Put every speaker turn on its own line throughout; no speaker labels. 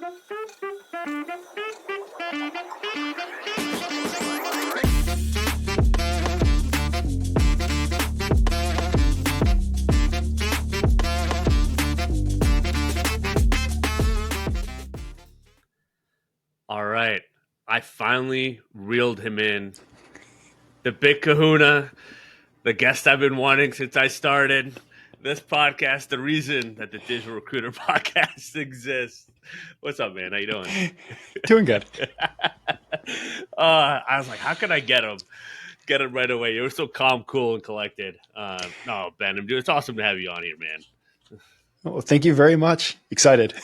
All right. I finally reeled him in. The big kahuna, the guest I've been wanting since I started this podcast, the reason that the Digital Recruiter podcast exists. What's up, man? How you doing?
Doing good.
I was like, how can I get him? Get him right away. You were so calm, cool, and collected. No, Ben, it's awesome to have you on here, man.
Well, thank you very much. Excited.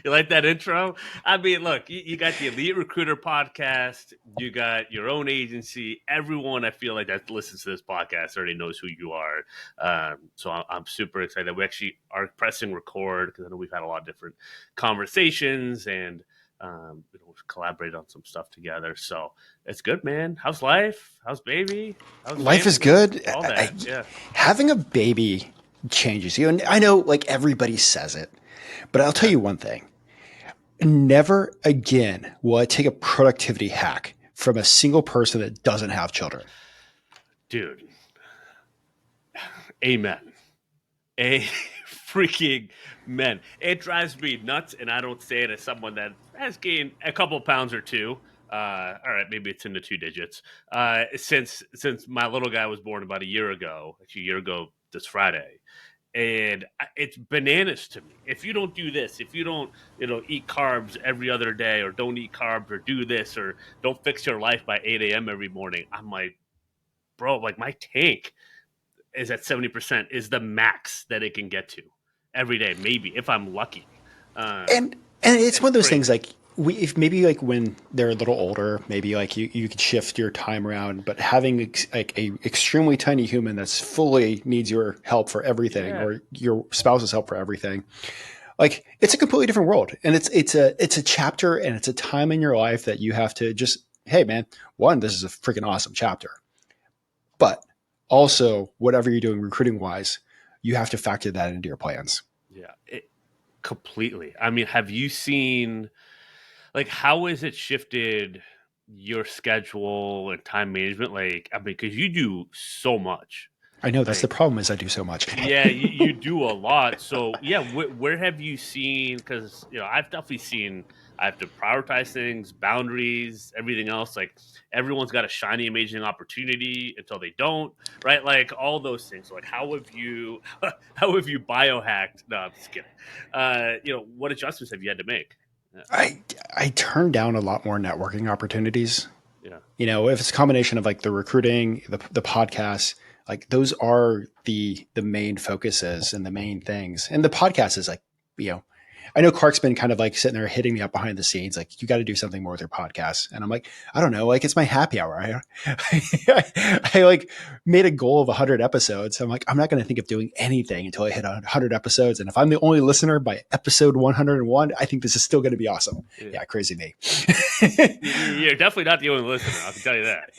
You like that intro? I mean, look, you got the Elite Recruiter podcast. You got your own agency. Everyone I feel like that listens to this podcast already knows who you are. So I'm super excited. We actually are pressing record because I know we've had a lot of different conversations and we've collaborated on some stuff together. So it's good, man. How's life? How's baby? How's
Life is
family?
good.
All that. Yeah.
Having a baby changes you. And I know like everybody says it, but I'll tell you one thing. Never again will I take a productivity hack from a single person that doesn't have children.
Dude. Amen. A freaking man. It drives me nuts, and I don't say it as someone that has gained a couple pounds or two. All right, maybe it's in the two digits. Since my little guy was born about a year ago this Friday. And it's bananas to me. If you don't do this, if you don't, eat carbs every other day, or don't eat carbs, or do this, or don't fix your life by 8 a.m. every morning, I'm like, bro, like my tank is at 70% is the max that it can get to every day, maybe if I'm lucky.
And it's one of those
crazy.
things like if maybe like when they're a little older, maybe like you could shift your time around, but having like a extremely tiny human that's fully needs your help for everything or your spouse's help for everything, like it's a completely different world. And it's a chapter and it's a time in your life that you have to just, hey man, this is a freaking awesome chapter. But also whatever you're doing recruiting wise, you have to factor that into your plans.
Yeah, completely. I mean, have you seen, like, how has it shifted your schedule and time management? Like, I mean, because you do so much.
I know that's the
Like,
problem is I do so much.
yeah, you do a lot. So, yeah, where have you seen? Because I've definitely seen. I have to prioritize things, boundaries, everything else. Like everyone's got a shiny, amazing opportunity until they don't, right? Like all those things. So, like, how have you biohacked? No, I'm just kidding. What adjustments have you had to make?
I turn down a lot more networking opportunities.
Yeah.
If it's a combination of like the recruiting, the podcasts, like those are the main focuses and the main things. And the podcast is like, I know Clark's been kind of like sitting there hitting me up behind the scenes, like you got to do something more with your podcast. And I'm like, I don't know, like it's my happy hour. I like made a goal of 100 episodes. I'm like, I'm not going to think of doing anything until I hit 100 episodes. And if I'm the only listener by episode 101, I think this is still going to be awesome. Yeah, crazy me.
You're definitely not the only listener. I can tell you that.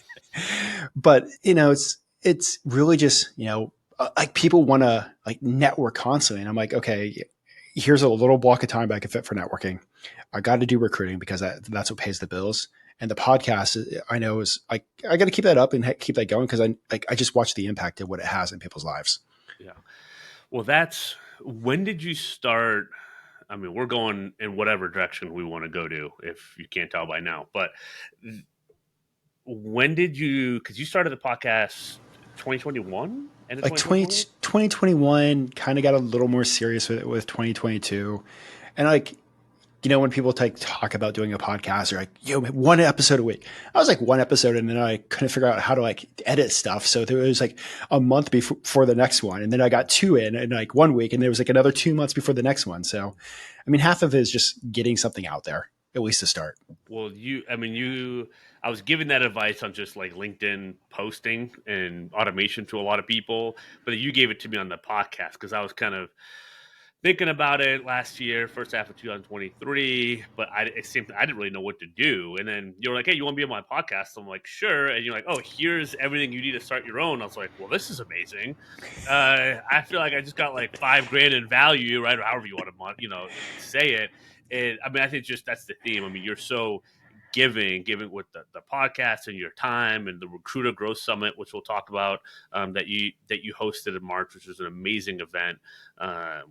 But it's really just like people want to like network constantly, and I'm like, okay, here's a little block of time I can fit for networking. I got to do recruiting because that's what pays the bills. And the podcast, I know, is I got to keep that up and keep that going because I just watch the impact of what it has in people's lives.
Yeah. Well, when did you start? I mean, we're going in whatever direction we want to go to, if you can't tell by now. But when did you? Because you started the podcast 2021, and
Like 2021 kind of got a little more serious with 2022, and like when people talk about doing a podcast or like, one episode a week, I was like one episode and then I couldn't figure out how to like edit stuff. So there was like a month before the next one. And then I got two in like 1 week and there was like another 2 months before the next one. So, I mean, half of it is just getting something out there, at least to start.
Well, I was giving that advice on just like LinkedIn posting and automation to a lot of people, but you gave it to me on the podcast because I was kind of thinking about it last year, first half of 2023, but I didn't really know what to do. And then you're like, hey, you want to be on my podcast? I'm like, sure. And you're like, oh, here's everything you need to start your own. I was like, well, this is amazing. I feel like I just got like $5,000 in value, right? Or however you want to, say it. And I mean, I think just that's the theme. I mean, you're so giving with the podcast and your time and the Recruiter Growth Summit, which we'll talk about, that you hosted in March, which was an amazing event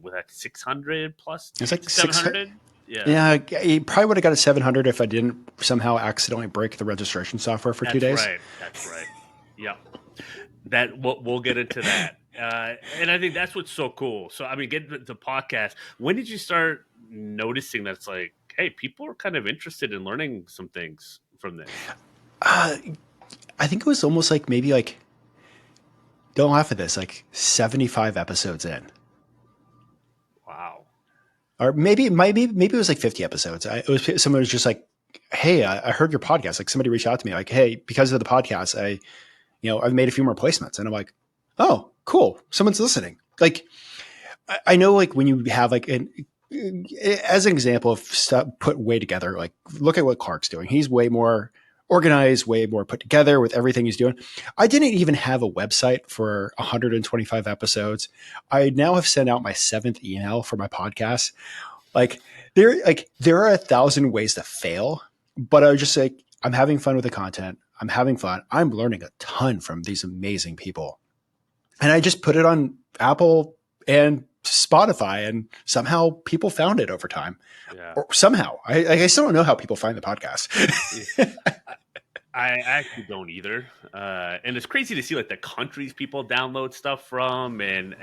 with like 600 plus
It's like
700. Yeah,
Yeah, you probably would have got a 700 if I didn't somehow accidentally break the registration software for 2 days.
that's right. Yep. That we'll get into that. And I think that's what's so cool. So I mean, get the podcast. When did you start noticing that it's like, hey, people are kind of interested in learning some things from this?
Uh, I think it was almost like maybe like, don't laugh at this, like 75 episodes in.
Wow.
Or maybe it was like 50 episodes. It was someone was just like, "Hey, I heard your podcast." Like somebody reached out to me, like, "Hey, because of the podcast, I've made a few more placements." And I'm like, "Oh, cool, someone's listening." Like, I know, like when you have like as an example of stuff put way together, like look at what Clark's doing. He's way more organized, way more put together with everything he's doing. I didn't even have a website for 125 episodes. I now have sent out my 7th email for my podcast. There are 1,000 ways to fail, but I was just like, I'm having fun with the content. I'm having fun. I'm learning a ton from these amazing people. And I just put it on Apple and Spotify, and somehow people found it over time.
Yeah.
Or somehow, I still don't know how people find the podcast.
Yeah. I actually don't either, and it's crazy to see like the countries people download stuff from, and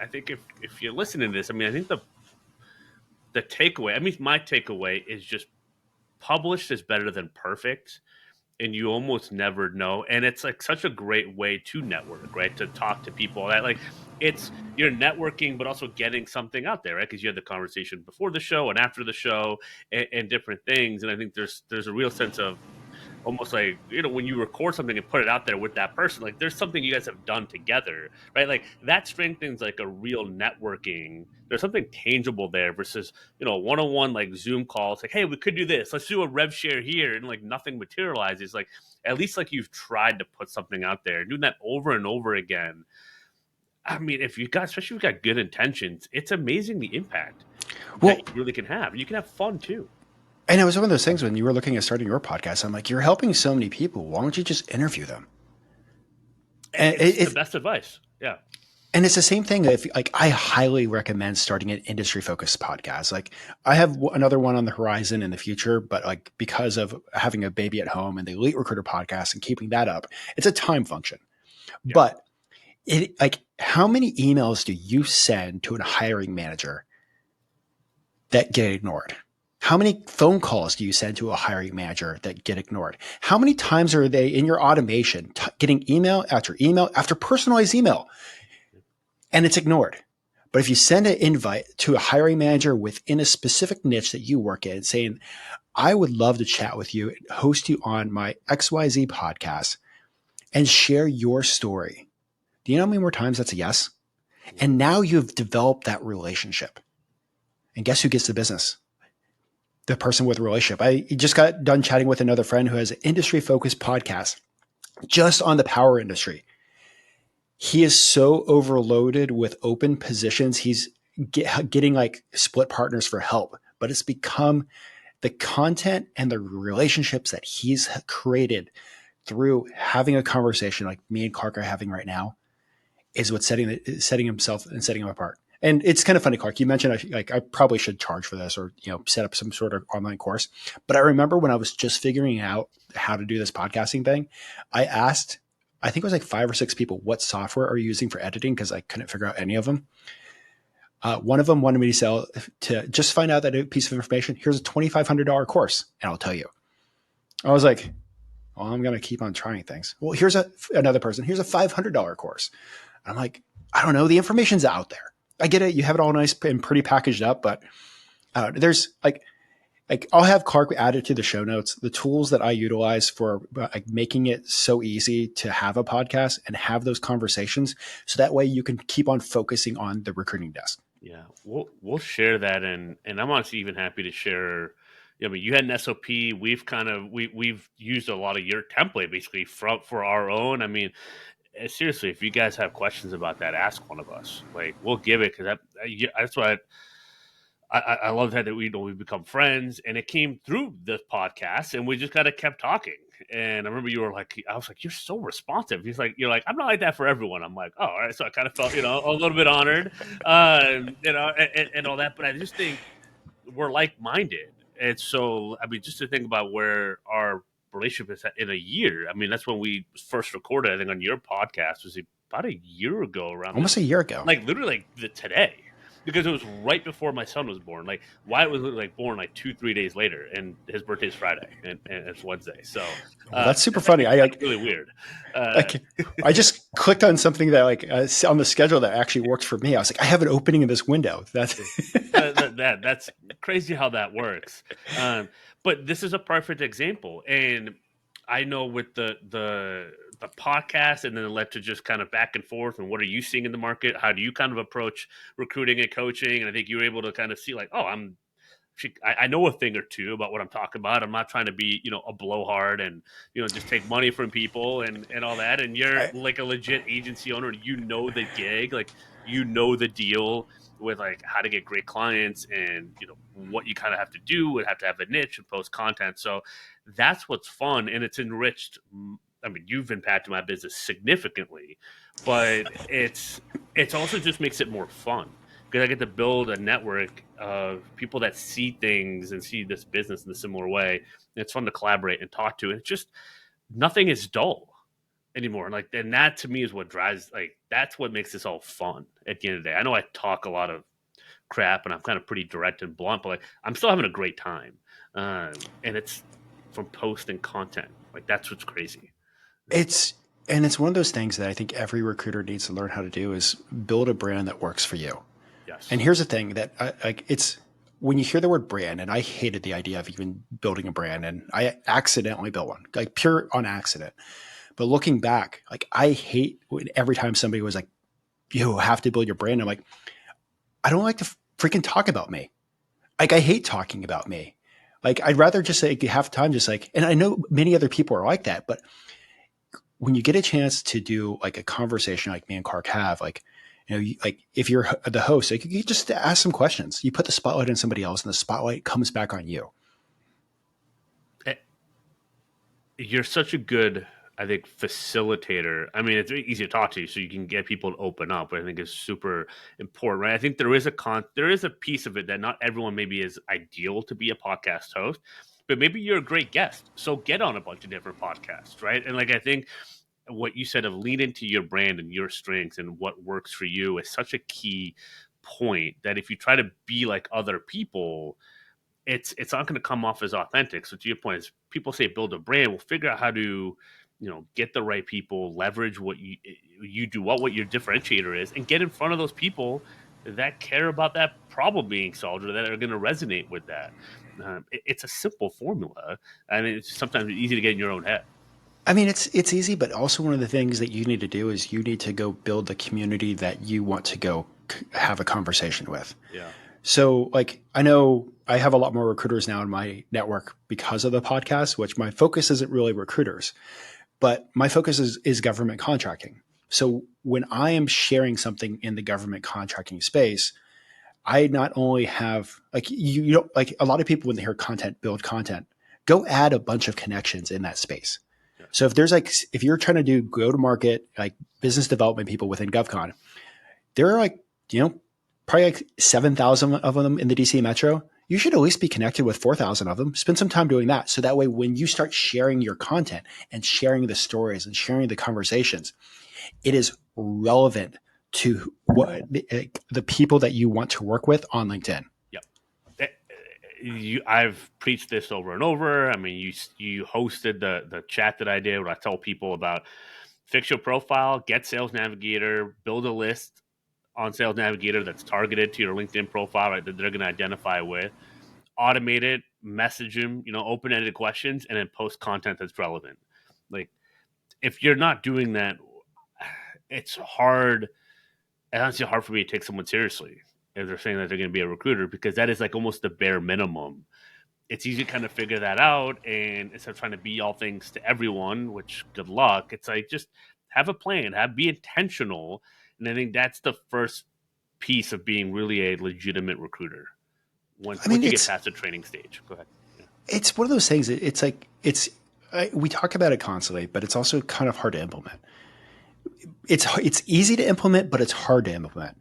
I think if you're listening to this, I mean, I think the takeaway, I mean, my takeaway is just published is better than perfect, and you almost never know. And it's like such a great way to network, right? To talk to people that like it's you're networking, but also getting something out there, right? Because you had the conversation before the show and after the show and different things. And I think there's a real sense of almost like when you record something and put it out there with that person, like there's something you guys have done together, right? Like that strengthens like a real networking. There's something tangible there versus one-on-one like Zoom calls, like, hey, we could do this, let's do a rev share here, and like nothing materializes. Like at least like you've tried to put something out there, doing that over and over again. I mean, if you got, especially if you got good intentions, it's amazing the impact that
Well,
you really can have, and you can have fun too.
and it was one of those things when you were looking at starting your podcast. I'm like, you're helping so many people. Why don't you just interview them? And
It's the best advice. Yeah.
and it's the same thing. If like, I highly recommend starting an industry focused podcast. Like I have another one on the horizon in the future, but like because of having a baby at home and the Elite Recruiter podcast and keeping that up, it's a time function.
Yeah.
But it like, how many emails do you send to a hiring manager that get ignored? How many phone calls do you send to a hiring manager that get ignored? How many times are they in your automation getting email after personalized email and it's ignored? But if you send an invite to a hiring manager within a specific niche that you work in saying, I would love to chat with you and host you on my XYZ podcast and share your story. Do you know how many more times that's a yes?
Yeah.
And now you've developed that relationship. And guess who gets the business? The person with the relationship. I just got done chatting with another friend who has an industry focused podcast just on the power industry. He is so overloaded with open positions. He's getting like split partners for help, but it's become the content and the relationships that he's created through having a conversation like me and Clark are having right now is what's setting himself and setting him apart. And it's kind of funny, Clark. You mentioned I probably should charge for this or set up some sort of online course. But I remember when I was just figuring out how to do this podcasting thing, I asked, I think it was like 5 or 6 people, what software are you using for editing? Because I couldn't figure out any of them. One of them wanted me to sell to just find out that piece of information. Here's a $2,500 course, and I'll tell you. I was like, well, I'm going to keep on trying things. Well, here's another person. Here's a $500 course. I'm like, I don't know. The information's out there. I get it. You have it all nice and pretty packaged up, but there's like I'll have Clark added to the show notes the tools that I utilize for like making it so easy to have a podcast and have those conversations, so that way you can keep on focusing on the recruiting desk.
Yeah, we'll share that, and I'm honestly even happy to share. I mean, you had an SOP. We've kind of we've used a lot of your template basically for our own. I mean, seriously, if you guys have questions about that, ask one of us. Like we'll give it because that's what I love that we we become friends, and it came through this podcast, and we just kind of kept talking. And I remember you were like, I was like, you're so responsive. You're like, I'm not like that for everyone. I'm like, oh, all right. So I kind of felt, a little bit honored, and all that. But I just think we're like minded, and so I mean, just to think about where our relationship is at in a year. I mean, that's when we first recorded. I think on your podcast was about a year ago around
Almost
this,
a year ago.
like literally like the today, because it was right before my son was born. Like Wyatt was literally like born like 2 3 days later, and his birthday's Friday, and it's Wednesday. So
Well, that's super
it's
funny.
actually
I
kind of
like,
really weird. Uh,
like, I just clicked on something that like on the schedule that actually worked for me. I was like, I have an opening in this window. That's
that's crazy how that works. Um, but this is a perfect example, and I know with the podcast, and then it led to just kind of back and forth. And what are you seeing in the market? How do you kind of approach recruiting and coaching? And I think you were able to kind of see like, oh, I know a thing or two about what I'm talking about. I'm not trying to be, a blowhard and, just take money from people and all that. And you're
I,
like a legit agency owner. You know the gig, like you know the deal with like how to get great clients and what you kind of have to do and have to have a niche and post content. So that's what's fun, and it's enriched. I mean, you've impacted my business significantly, but it's also just makes it more fun because I get to build a network of people that see things and see this business in a similar way. And it's fun to collaborate and talk to. And it's just nothing is dull anymore. And that to me is what drives, like, that's what makes this all fun at the end of the day. I know I talk a lot of crap and I'm kind of pretty direct and blunt, but like, I'm still having a great time. And it's from posting content. Like, that's what's crazy.
it's and it's one of those things that I think every recruiter needs to learn how to do is build a brand that works for you. And
Yes.
here's the thing that like it's when you hear the word brand, and I hated the idea of even building a brand, and I accidentally built one, like pure on accident. But looking back, like I hate when every time somebody was like, "You have to build your brand." I'm like, I don't like to freaking talk about me. Like I hate talking about me. Like I'd rather just say half the time, just like, and I know many other people are like that, but when you get a chance to do like a conversation like me and Clark have, like, like if you're the host, like you just ask some questions. You put the spotlight on somebody else, and the spotlight comes back on you.
Eh, You're such a good, I think, facilitator. I mean, it's very easy to talk to you, so you can get people to open up. But I think it's super important, right? I think there is a piece of it that not everyone maybe is ideal to be a podcast host, but maybe you're a great guest, so get on a bunch of different podcasts, right? And like I think what you said of lean into your brand and your strengths and what works for you is such a key point that if you try to be like other people, it's not going to come off as authentic. So to your point, is people say build a brand, we'll figure out how to get the right people, leverage what you do, what your differentiator is, and get in front of those people that care about that problem being solved or that are going to resonate with that. It's a simple formula, and it's sometimes easy to get in your own head.
I mean, it's easy, but also one of the things that you need to do is you need to go build the community that you want to go have a conversation with.
Yeah.
So, like, I know I have a lot more recruiters now in my network because of the podcast, which my focus isn't really recruiters, but my focus is government contracting. So, when I am sharing something in the government contracting space, I not only have like you know like a lot of people when they hear content, build content, go add a bunch of connections in that space.
Yes.
So if you're trying to do go to market like business development people within GovCon, there are like probably like 7,000 of them in the DC metro. You should at least be connected with 4,000 of them. Spend some time doing that, so that way when you start sharing your content and sharing the stories and sharing the conversations, it is relevant to what the people that you want to work with on LinkedIn.
Yep. I've preached this over and over. I mean, you hosted the chat that I did where I tell people about fix your profile, get Sales Navigator, build a list on Sales Navigator that's targeted to your LinkedIn profile, right? That they're going to identify with. Automate it, message them, open ended questions, and then post content that's relevant. Like if you're not doing that, it's hard. It's honestly hard for me to take someone seriously if they're saying that they're going to be a recruiter because that is like almost the bare minimum. It's easy to kind of figure that out, and instead of trying to be all things to everyone, which good luck, it's like just have a plan, be intentional, and I think that's the first piece of being really a legitimate recruiter. once
I mean,
once you get past the training stage. Go ahead. Yeah.
it's one of those things. It's like we talk about it constantly, but it's also kind of hard to implement. It's easy to implement, but it's hard to implement.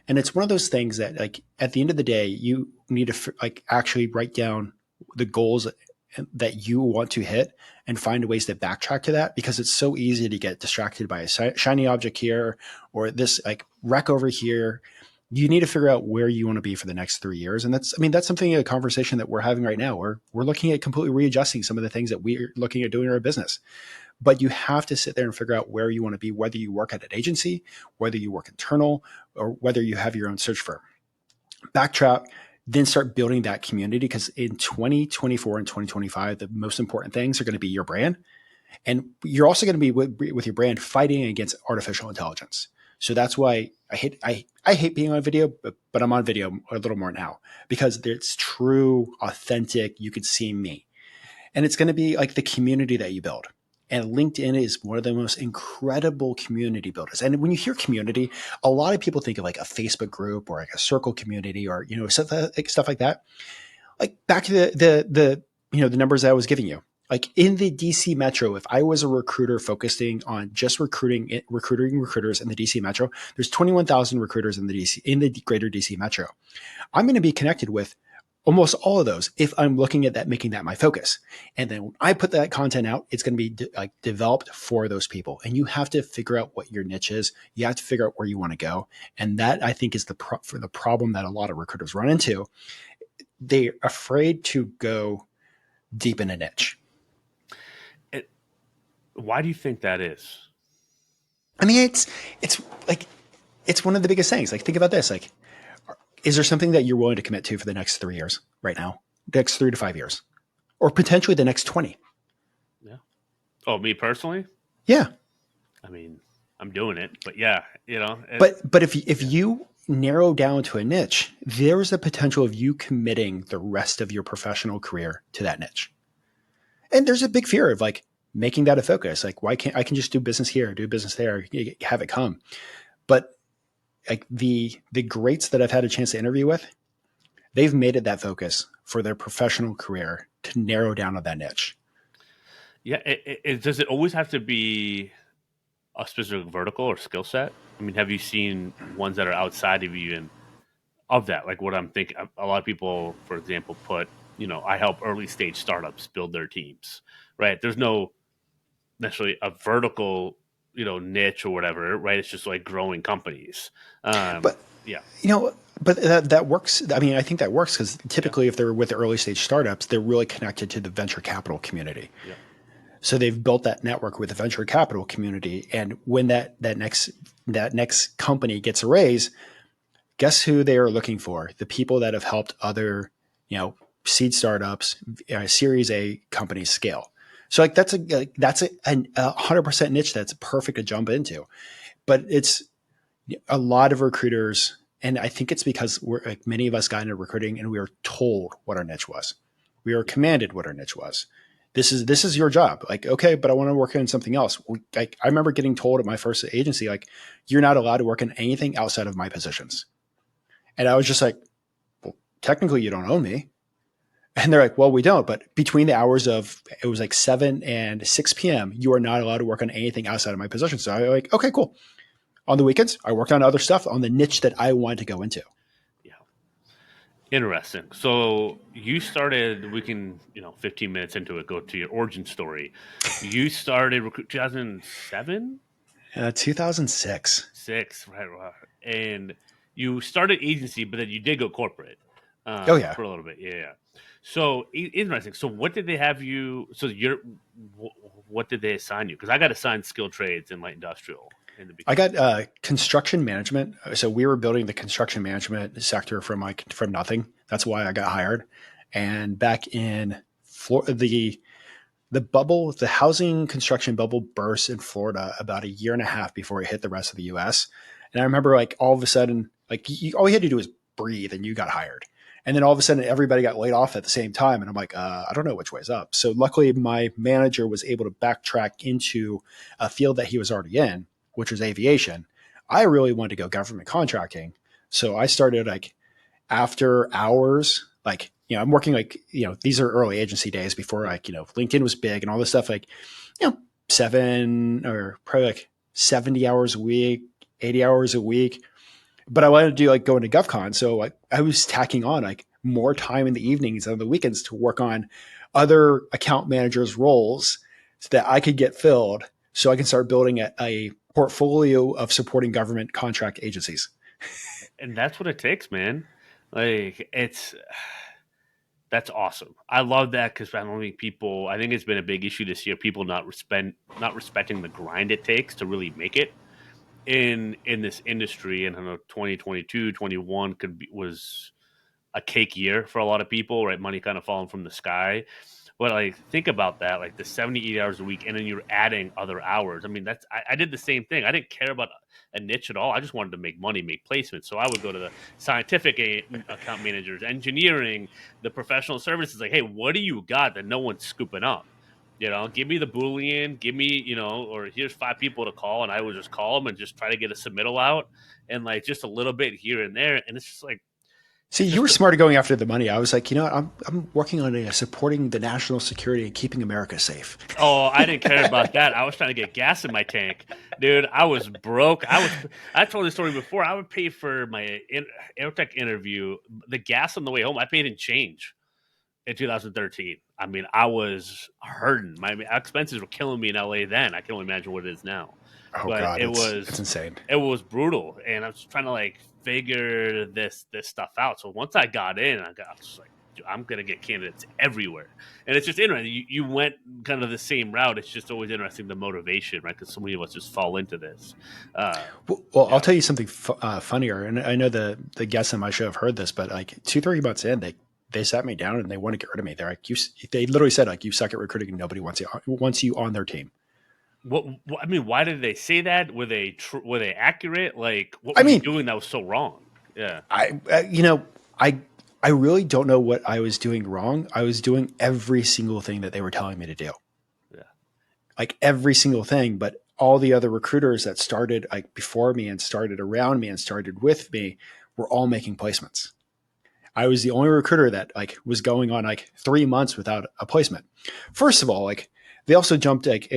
And it's one of those things that, like, at the end of the day, you need to like actually write down the goals that you want to hit and find ways to backtrack to that, because it's so easy to get distracted by a shiny object here or this like wreck over here. You need to figure out where you want to be for the next 3 years. And that's, I mean, that's something, a conversation that we're having right now, where we're looking at completely readjusting some of the things that we're looking at doing in our business. But you have to sit there and figure out where you want to be, whether you work at an agency, whether you work internal, or whether you have your own search firm. Backtrack, then start building that community, because in 2024 and 2025, the most important things are going to be your brand. And you're also going to be with your brand fighting against artificial intelligence. So that's why I hate being on video, but I'm on video a little more now, because it's true, authentic. You can see me. And it's going to be like the community that you build. And LinkedIn is one of the most incredible community builders. And when you hear community, a lot of people think of like a Facebook group or like a circle community, or, you know, stuff like that. Like back to the you know, the numbers that I was giving you. Like in the DC Metro, if I was a recruiter focusing on just recruiting recruiters in the DC Metro, there's 21,000 recruiters in the greater DC Metro. I'm going to be connected with almost all of those if I'm looking at that, making that my focus. And then when I put that content out, it's going to be like developed for those people. And you have to figure out what your niche is. You have to figure out where you want to go. And that, I think, is for the problem that a lot of recruiters run into. They're afraid to go deep in a niche.
It, why do you think that is?
I mean, it's like, it's one of the biggest things. Like, think about this. Like, is there something that you're willing to commit to for the next 3 years right now, the next 3 to 5 years, or potentially the next 20?
Yeah. Oh, me personally?
Yeah.
I mean, I'm doing it, but yeah, you know,
But if
yeah,
you narrow down to a niche, there is a potential of you committing the rest of your professional career to that niche. And there's a big fear of like making that a focus. Like, why can't I can just do business here, do business there, have it come. But like the greats that I've had a chance to interview with, they've made it that focus for their professional career to narrow down on that niche.
yeah. Does it always have to be a specific vertical or skill set? I mean, have you seen ones that are outside of you and of that? Like what I'm thinking, a lot of people, for example, put, you know, I help early stage startups build their teams, right? There's no necessarily a vertical, you know, niche or whatever, right? It's just like growing companies.
But
Yeah,
you know, but that works. I mean, I think that works because
yeah,
typically, if they're with the early stage startups, they're really connected to the venture capital community.
yeah.
So they've built that network with the venture capital community. And when that next company gets a raise, guess who they are looking for? The people that have helped other, you know, seed startups, Series A companies scale. So like that's a 100% niche that's perfect to jump into. But it's a lot of recruiters, and I think it's because we're like many of us got into recruiting and we were told what our niche was. We were
Yeah.
commanded what our niche was. This is your job. Like, okay, but I want to work on something else. Like, I remember getting told at my first agency, like, you're not allowed to work on anything outside of my positions. And I was just like, well, technically you don't own me. And they're like, well, we don't. But between the hours of, it was like 7 and 6 p.m., you are not allowed to work on anything outside of my position. So I was like, okay, cool. On the weekends, I worked on other stuff on the niche that I wanted to go into.
Yeah. Interesting. So you started, we can, you know, 15 minutes into it, go to your origin story. You started recruit 2007,
2006.
six, right, right. And you started agency, but then you did go corporate
Oh, yeah.
for a little bit. Yeah, yeah. So interesting. So what did they have you? So what did they assign you? Because I got assigned skilled trades in light industrial in the
I
beginning.
got construction management. So we were building the construction management sector from nothing. That's why I got hired. And back in the bubble, the housing construction bubble burst in Florida about a year and a half before it hit the rest of the U.S. And I remember like all of a sudden, like all you had to do was breathe and you got hired. And then all of a sudden everybody got laid off at the same time. And I'm like, I don't know which way's up. So luckily my manager was able to backtrack into a field that he was already in, which was aviation. I really wanted to go government contracting. So I started like after hours Like, I'm working like, these are early agency days before like, LinkedIn was big and all this stuff, like, 7 or probably like 70 hours a week, 80 hours a week. But I wanted to do like going to GovCon. So like I was tacking on like more time in the evenings and on the weekends to work on other account managers' roles so that I could get filled so I can start building a portfolio of supporting government contract agencies.
And that's what it takes, man. Like it's that's awesome. I love that because I don't think people. I think it's been a big issue this year. People not respecting the grind it takes to really make it in this industry. And I know 2022, 21 was a cake year for a lot of people, right? Money kind of falling from the sky. But like, think about that, like the 78 hours a week, and then you're adding other hours. I mean, I did the same thing. I didn't care about a niche at all. I just wanted to make money, make placements. So I would go to the scientific account managers, engineering, the professional services. Like, hey, what do you got that no one's scooping up? Give me the Boolean, give me, or here's 5 people to call, and I would just call them and just try to get a submittal out, and like just a little bit here and there, and it's just like
See,
it's
you
just
were smart at going after the money. I was like, what? I'm working on supporting the national security and keeping America safe.
Oh, I didn't care about that. I was trying to get gas in my tank, dude. I was broke. I told this story before. I would pay for my Airtech interview, the gas on the way home. I paid in change in 2013. I mean, I was hurting. My expenses were killing me in LA then. I can only imagine what it is now.
Oh
But
God, it's insane.
it was brutal, and I was trying to like figure this stuff out. So once I got in, I was just like, dude, I'm gonna get candidates everywhere, and it's just interesting. You went kind of the same route. It's just always interesting the motivation, right? Because so many of us just fall into this. Uh,
Well, I'll
yeah.
tell you something funnier, and I know the guests on my show have heard this, but like 2, 3 months in, they sat me down and they want to get rid of me. They're like, they literally said like, you suck at recruiting and nobody wants you on their team.
I mean, why did they say that? Were they accurate? Like, what
I
were you
mean,
doing that was so wrong? Yeah,
I I really don't know what I was doing wrong. I was doing every single thing that they were telling me to do,
yeah.
like every single thing. But all the other recruiters that started like before me and started around me and started with me were all making placements. I was the only recruiter that like was going on like 3 months without a placement. First of all, like they also jumped like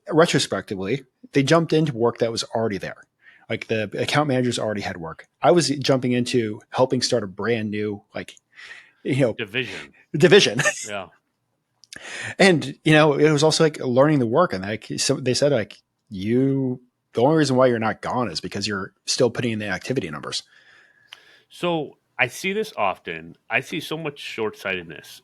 retrospectively, they jumped into work that was already there. Like the account managers already had work. I was jumping into helping start a brand new like you know
Division.
division,
Yeah.
and it was also like learning the work. And like so they said like you, the only reason why you're not gone is because you're still putting in the activity numbers.
So I see this often. I see so much short sightedness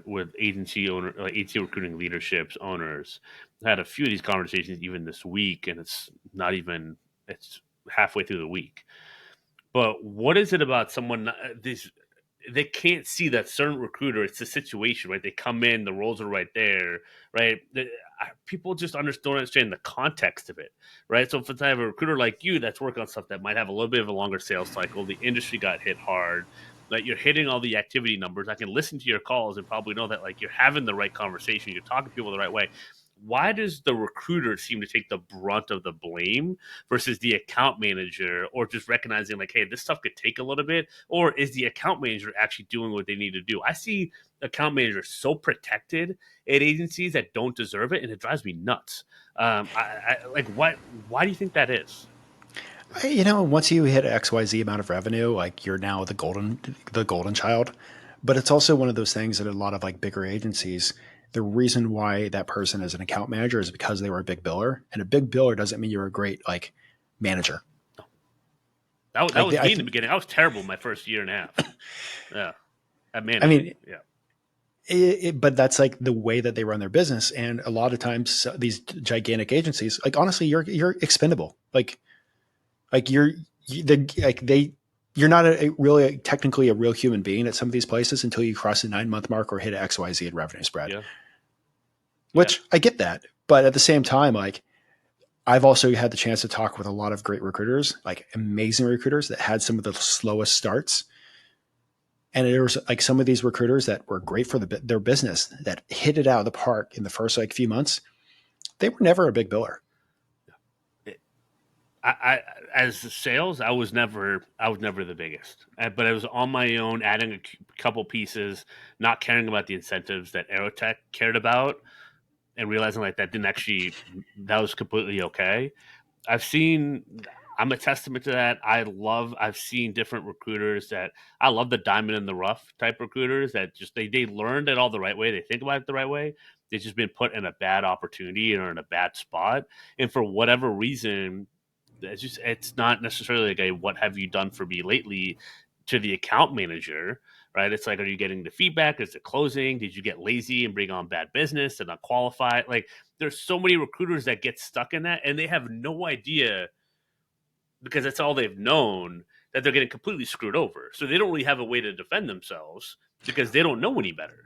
with agency recruiting leaderships, owners. I had a few of these conversations even this week, and it's not even it's halfway through the week. But what is it about someone these they can't see that certain recruiter? It's a situation, right? They come in, the roles are right there, right? People just don't understand the context of it, right? So if I have a recruiter like you that's working on stuff that might have a little bit of a longer sales cycle, the industry got hit hard, that you're hitting all the activity numbers. I can listen to your calls and probably know that like you're having the right conversation, you're talking to people the right way. Why does the recruiter seem to take the brunt of the blame versus the account manager, or just recognizing like, hey, this stuff could take a little bit, or is the account manager actually doing what they need to do? I see account managers so protected at agencies that don't deserve it, and it drives me nuts. Like, what? Why do you think that is?
Once you hit XYZ amount of revenue, like you're now the golden child. But it's also one of those things that a lot of like bigger agencies, the reason why that person is an account manager is because they were a big biller. And a big biller doesn't mean you're a great like manager.
That
Like
was
I
me in the
think,
beginning. I was terrible my first year and a half. Yeah, at
I
managing.
mean,
Yeah,
but that's like the way that they run their business. And a lot of times these gigantic agencies, like honestly, you're expendable. Like you're not really technically a real human being at some of these places until you cross the 9 month mark or hit XYZ in revenue spread,
yeah, yeah.
which I get that. But at the same time, like I've also had the chance to talk with a lot of great recruiters, like amazing recruiters that had some of the slowest starts. And there was like some of these recruiters that were great for their business that hit it out of the park in the first like few months. They were never a big biller.
I as sales, I was never the biggest, but I was on my own, adding a couple pieces, not caring about the incentives that Aerotech cared about, and realizing like that didn't actually that was completely okay. I've seen I'm a testament to that. I've seen different recruiters that I love the diamond in the rough type recruiters that just they learned it all the right way. They think about it the right way. They've just been put in a bad opportunity or in a bad spot. And for whatever reason, it's not necessarily like a what have you done for me lately to the account manager, right? It's like, are you getting the feedback? Is it closing? Did you get lazy and bring on bad business and not qualify? Like there's so many recruiters that get stuck in that and they have no idea because that's all they've known that they're getting completely screwed over. So they don't really have a way to defend themselves because they don't know any better.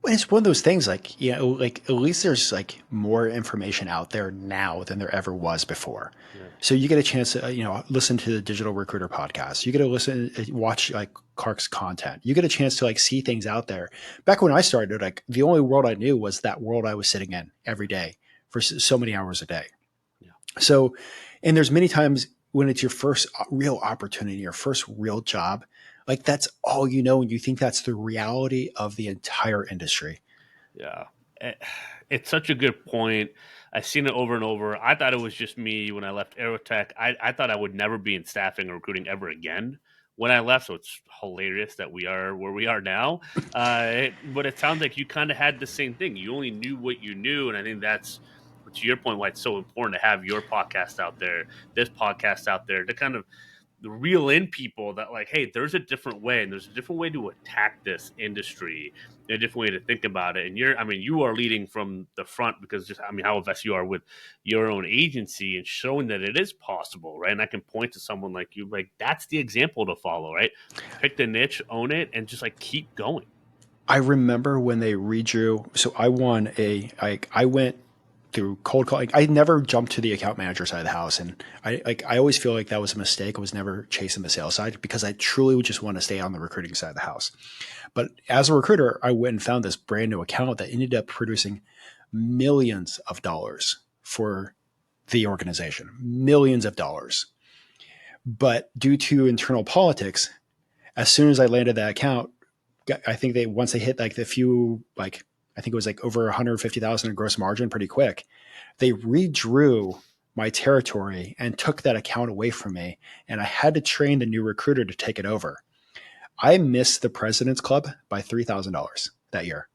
Well, it's one of those things like, like at least there's like more information out there now than there ever was before.
Yeah.
So you get a chance to, listen to the Digital Recruiter podcast. You get to watch like Clark's content. You get a chance to like see things out there. Back when I started, like the only world I knew was that world I was sitting in every day for so many hours a day.
Yeah.
So, and there's many times when it's your first real opportunity, your first real job, like that's all you know, and you think that's the reality of the entire industry.
Yeah. It- It's such a good point. I've seen it over and over. I thought it was just me when I left Aerotech. I thought I would never be in staffing or recruiting ever again when I left. So it's hilarious that we are where we are now. But it sounds like you kind of had the same thing. You only knew what you knew. And I think that's, to your point, why it's so important to have your podcast out there, this podcast out there to kind of reel in people that like, hey, there's a different way and there's a different way to attack this industry, a different way to think about it. And I mean, you are leading from the front because just, I mean, how invested you are with your own agency and showing that it is possible, right? And I can point to someone like you, like that's the example to follow, right? Pick the niche, own it, and just like keep going.
I remember when they redrew. So I went through cold calling. I never jumped to the account manager side of the house, and I always feel like that was a mistake. I was never chasing the sales side because I truly would just want to stay on the recruiting side of the house. But as a recruiter, I went and found this brand new account that ended up producing millions of dollars for the organization, millions of dollars. But due to internal politics, as soon as I landed that account, I think they once they hit like the few like I think it was like over 150,000 in gross margin pretty quick. They redrew my territory and took that account away from me, and I had to train the new recruiter to take it over. I missed the President's Club by $3,000 that year.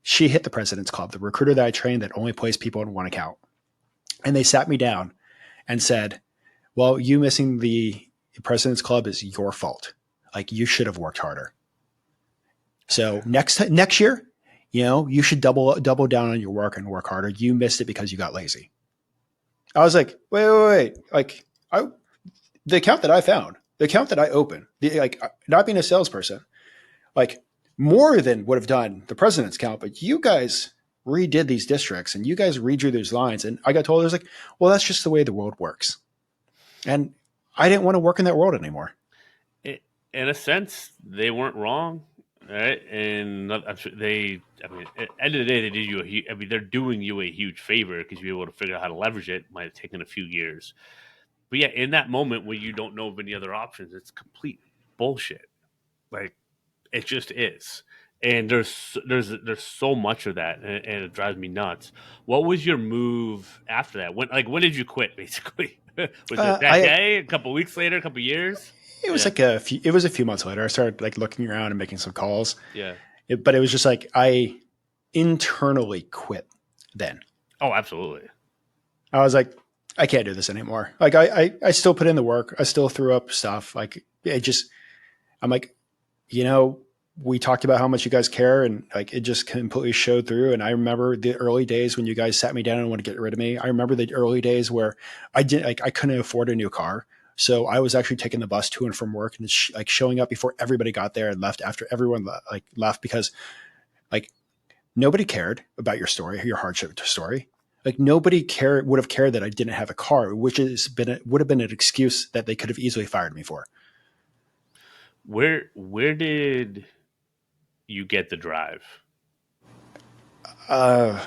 She hit the President's Club, the recruiter that I trained that only placed people in one account. And they sat me down and said, well, you missing the President's Club is your fault. Like you should have worked harder. So next year, you should double down on your work and work harder. You missed it because you got lazy. I was like, wait. Like the account that I found, the account that I opened, like not being a salesperson, like more than would have done the president's count, but you guys redid these districts and you guys redrew those lines. And I got told, I was like, well, that's just the way the world works. And I didn't want to work in that world anymore.
It, in a sense, they weren't wrong, right? And I'm sure I mean, at the end of the day, they did you I mean, they're doing you a huge favor because you're able to figure out how to leverage it. Might have taken a few years, but yeah, in that moment when you don't know of any other options, it's complete bullshit. Like it just is. And there's so much of that, and it drives me nuts. What was your move after that? When did you quit? Basically, was it that
I
day? A couple weeks later? A couple years?
It was
Yeah,
like a few months later. I started like looking around and making some calls,
yeah.
but it was just like I internally quit. Then
Oh, absolutely.
I was like, I can't do this anymore. Like I still put in the work. I still threw up stuff. Like it just, I'm like, you know, we talked about how much you guys care, and like it just completely showed through. And I remember the early days when you guys sat me down and wanted to get rid of me. I remember the early days where I couldn't afford a new car. So I was actually taking the bus to and from work and like showing up before everybody got there and left after everyone like left because like nobody cared about your story, your hardship story. Like nobody would have cared that I didn't have a car, which would have been an excuse that they could have easily fired me for.
Where did you get the drive?
Uh,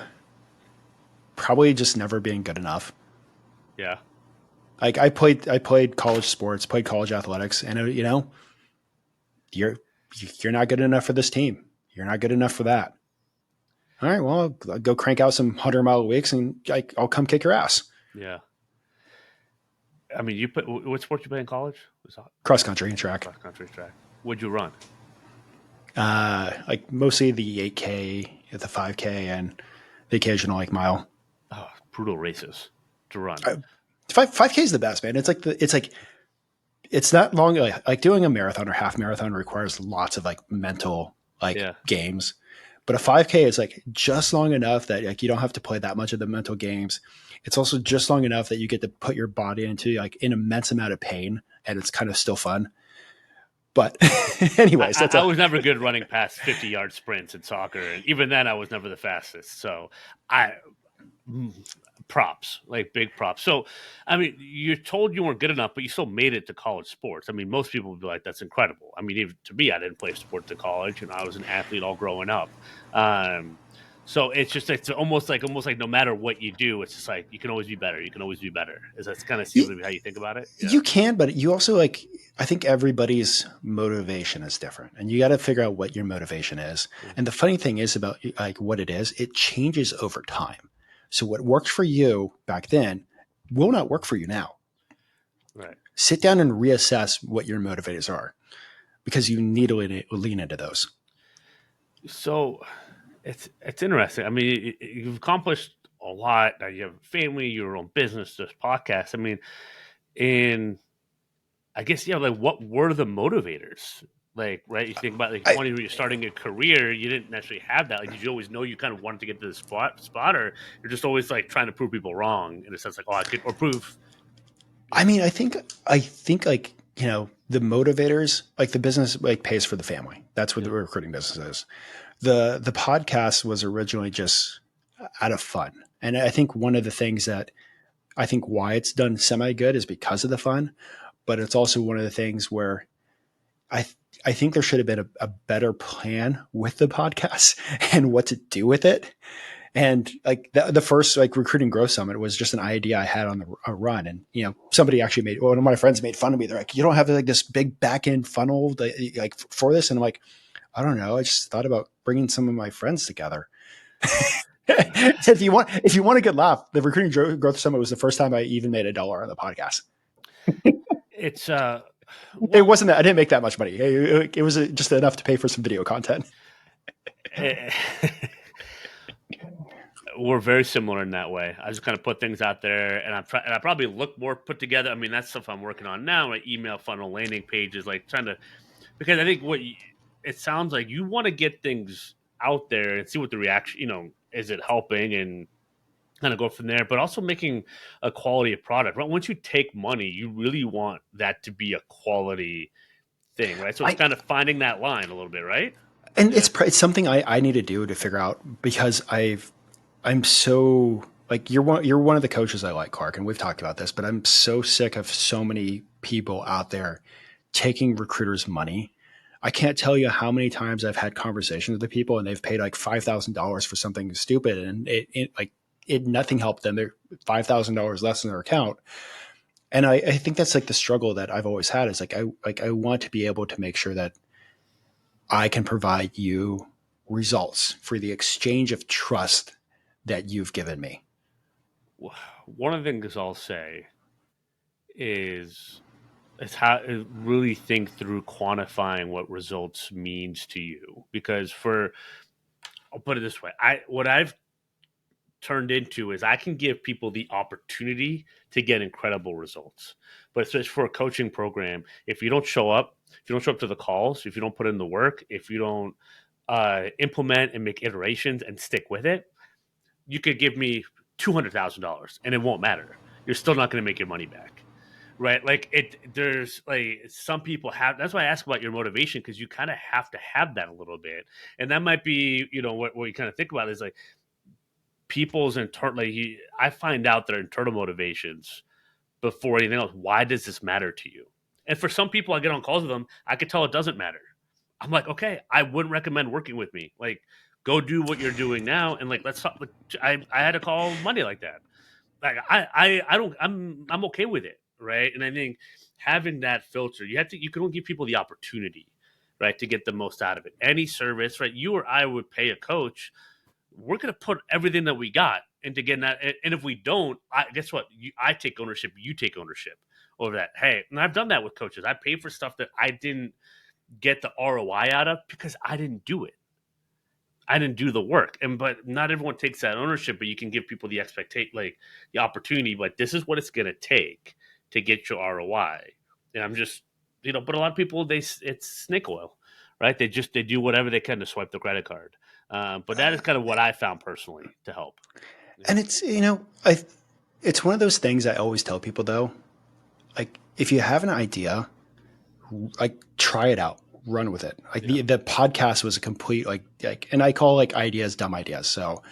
Probably just never being good enough.
Yeah.
Like I played college sports, played college athletics, and you're you're not good enough for this team. You're not good enough for that. All right, well, I'll go crank out some 100-mile weeks, and I'll come kick your ass.
Yeah. I mean, you put what sport you play in college? Was
Cross country and track,
cross country track. Would you run?
like mostly the 8K, the 5K, and the occasional like mile.
Oh, brutal races to run.
Uh, 5K is the best, man. It's not long. Like doing a marathon or half marathon requires lots of like mental like
Yeah.
games, but a 5K is like just long enough that like you don't have to play that much of the mental games. It's also just long enough that you get to put your body into like an immense amount of pain, and it's kind of still fun. But anyways, that's
I
a
was never good running past 50-yard sprints in soccer, and even then, I was never the fastest. So, I mm, props, like big props. So, I mean, you're told you weren't good enough, but you still made it to college sports. I mean, most people would be like, "That's incredible." I mean, even to me, I didn't play sports at college, and I was an athlete all growing up. Um, so it's almost like no matter what you do, it's just like you can always be better. You can always be better. Is that kind of seems to be how you think about it? Yeah.
you can, but you also like I think everybody's motivation is different, and you got to figure out what your motivation is.
Mhm.
And the funny thing is about like what it is, it changes over time. So what worked for you back then will not work for you now.
Right.
Sit down and reassess what your motivators are because you need to lean into those.
So it's interesting. I mean, you've accomplished a lot. You have a family, your own business, this podcast. I mean, and I guess yeah, like what were the motivators? Like, right? You think about like
I,
20 when you're starting a career, you didn't necessarily have that. Like, did you always know you kind of wanted to get to the spot, or you're just always like trying to prove people wrong in a sense, like, oh, I could, or prove,
I
yeah,
mean, I think like the motivators, like the business like pays for the family. That's what
yeah,
the recruiting business is. The podcast was originally just out of fun, and I think one of the things that I think why it's done semi good is because of the fun, but it's also one of the things where I I think there should have been a better plan with the podcast and what to do with it. And like the first like recruiting growth summit was just an idea I had on a run, and somebody actually made one of my friends made fun of me. They're like, "You don't have like this big back end funnel like for this," and I'm like, "I don't know. I just thought about bringing some of my friends together." So if you want a good laugh, the recruiting growth summit was the first time I even made $1 on the podcast.
it's
It
well,
wasn't that I didn't make that much money. It was just enough to pay for some video content.
eh, we're very similar in that way. I just kind of put things out there, and I probably look more put together. I mean, that's stuff I'm working on now, like email funnel, landing pages, like trying to because I think it sounds like you want to get things out there and see what the reaction, is it helping and kind of go from there, but also making a quality of product. Right? Once you take money, you really want that to be a quality thing, right? So it's
I
kind of finding that line a little bit, right?
and
Yeah.
it's something I need to do to figure out because I'm so like you're one of the coaches I like, Clark, and we've talked about this, but I'm so sick of so many people out there taking recruiters' money. I can't tell you how many times I've had conversations with the people and they've paid like $5,000 for something stupid, and it nothing helped them. They're $5,000 less in their account. And I think that's like the struggle that I've always had is like I want to be able to make sure that I can provide you results for the exchange of trust that you've given me.
One of the things I'll say is how really think through quantifying what results means to you because for I'll put it this way, what I've turned into is I can give people the opportunity to get incredible results. But especially for a coaching program, if you don't show up, if you don't show up to the calls, if you don't put in the work, if you don't implement and make iterations and stick with it, you could give me $200,000 and it won't matter. You're still not going to make your money back. Right. Like there's like some people have, that's why I ask about your motivation because you kind of have to have that a little bit. And that might be, what you kind of think about is like, people's internal like I find out their internal motivations before anything else. Why does this matter to you? And for some people I get on calls with them, I could tell it doesn't matter. I'm like, okay, I wouldn't recommend working with me. Like, go do what you're doing now and like let's talk. Like, I had a call Monday like that. Like I don't I'm okay with it. right? And I think having that filter, you can only give people the opportunity, right, to get the most out of it. Any service, right? You or I would pay a coach. We're going to put everything that we got into getting that. And if we don't, guess what? I take ownership. You take ownership over that. Hey, and I've done that with coaches. I pay for stuff that I didn't get the ROI out of because I didn't do it. I didn't do the work. And but not everyone takes that ownership, but you can give people the expectation, like the opportunity, like this is what it's gonna take to get your ROI. And I'm just, but a lot of people it's snake oil, right? They do whatever they can to swipe the credit card. But that is kind of what I found personally to help. Yeah.
And it's, it's one of those things I always tell people though, like if you have an idea, like try it out, run with it. Like
Yeah.
the podcast was a complete and I call like ideas dumb ideas. So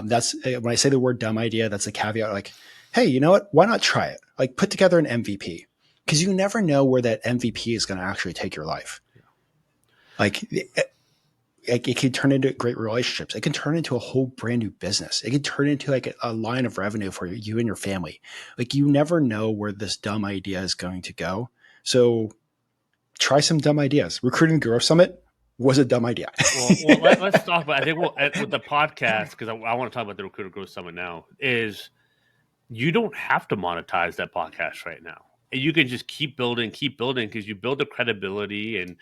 that's when I say the word dumb idea, that's a caveat. Like, hey, you know what? Why not try it? Like put together an MVP because you never know where that MVP is going to actually take your life. Like it can turn into great relationships. It can turn into a whole brand new business. It can turn into like a line of revenue for you and your family. Like you never know where this dumb idea is going to go. So try some dumb ideas. Recruiting Growth Summit was a dumb idea.
Let's talk about. I think with the podcast because I want to talk about the Recruiter Growth Summit now. Is you don't have to monetize that podcast right now. And you can just keep building because you build the credibility and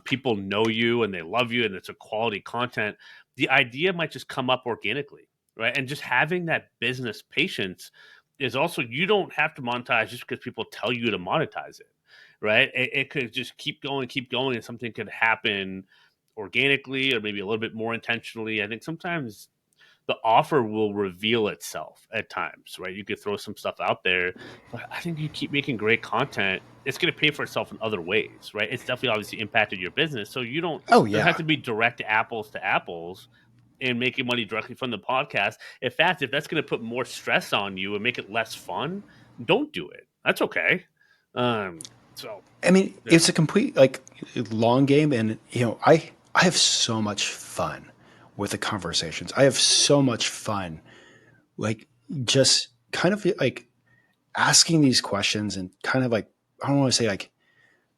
people know you and they love you and it's a quality content. The idea might just come up organically, right? And just having that business patience is also you don't have to monetize just because people tell you to monetize it, right? It could just keep going, and something could happen organically or maybe a little bit more intentionally. I think sometimes the offer will reveal itself at times, right? You could throw some stuff out there, but I think you keep making great content, it's going to pay for itself in other ways, right? It's definitely obviously impacted your business, so you don't
Oh
doesn't have
yeah.
to be direct apples to apples and making money directly from the podcast. In fact, if that's going to put more stress on you and make it less fun, don't do it. That's okay. So
I mean,
yeah,
it's a complete like long game, and I have so much fun with the conversations. I have so much fun, like just kind of like asking these questions and kind of like I don't want to say like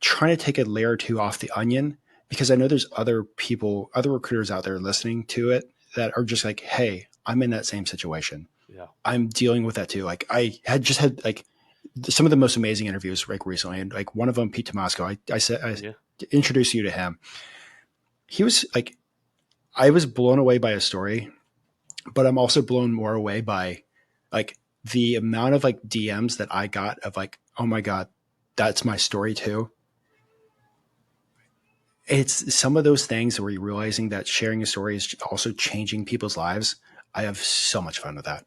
trying to take a layer or two off the onion because I know there's other people, other recruiters out there listening to it that are just like, hey, I'm in that same situation.
yeah,
I'm dealing with that too. Like I had just had like some of the most amazing interviews like recently, and like one of them, Pete Tomasco. I said I
yeah.
introduced you to him. He was like, I was blown away by his story, but I'm also blown more away by like the amount of like DMs that I got of like, oh my god, that's my story too. It's some of those things where you're realizing that sharing a story is also changing people's lives. I have so much fun with that.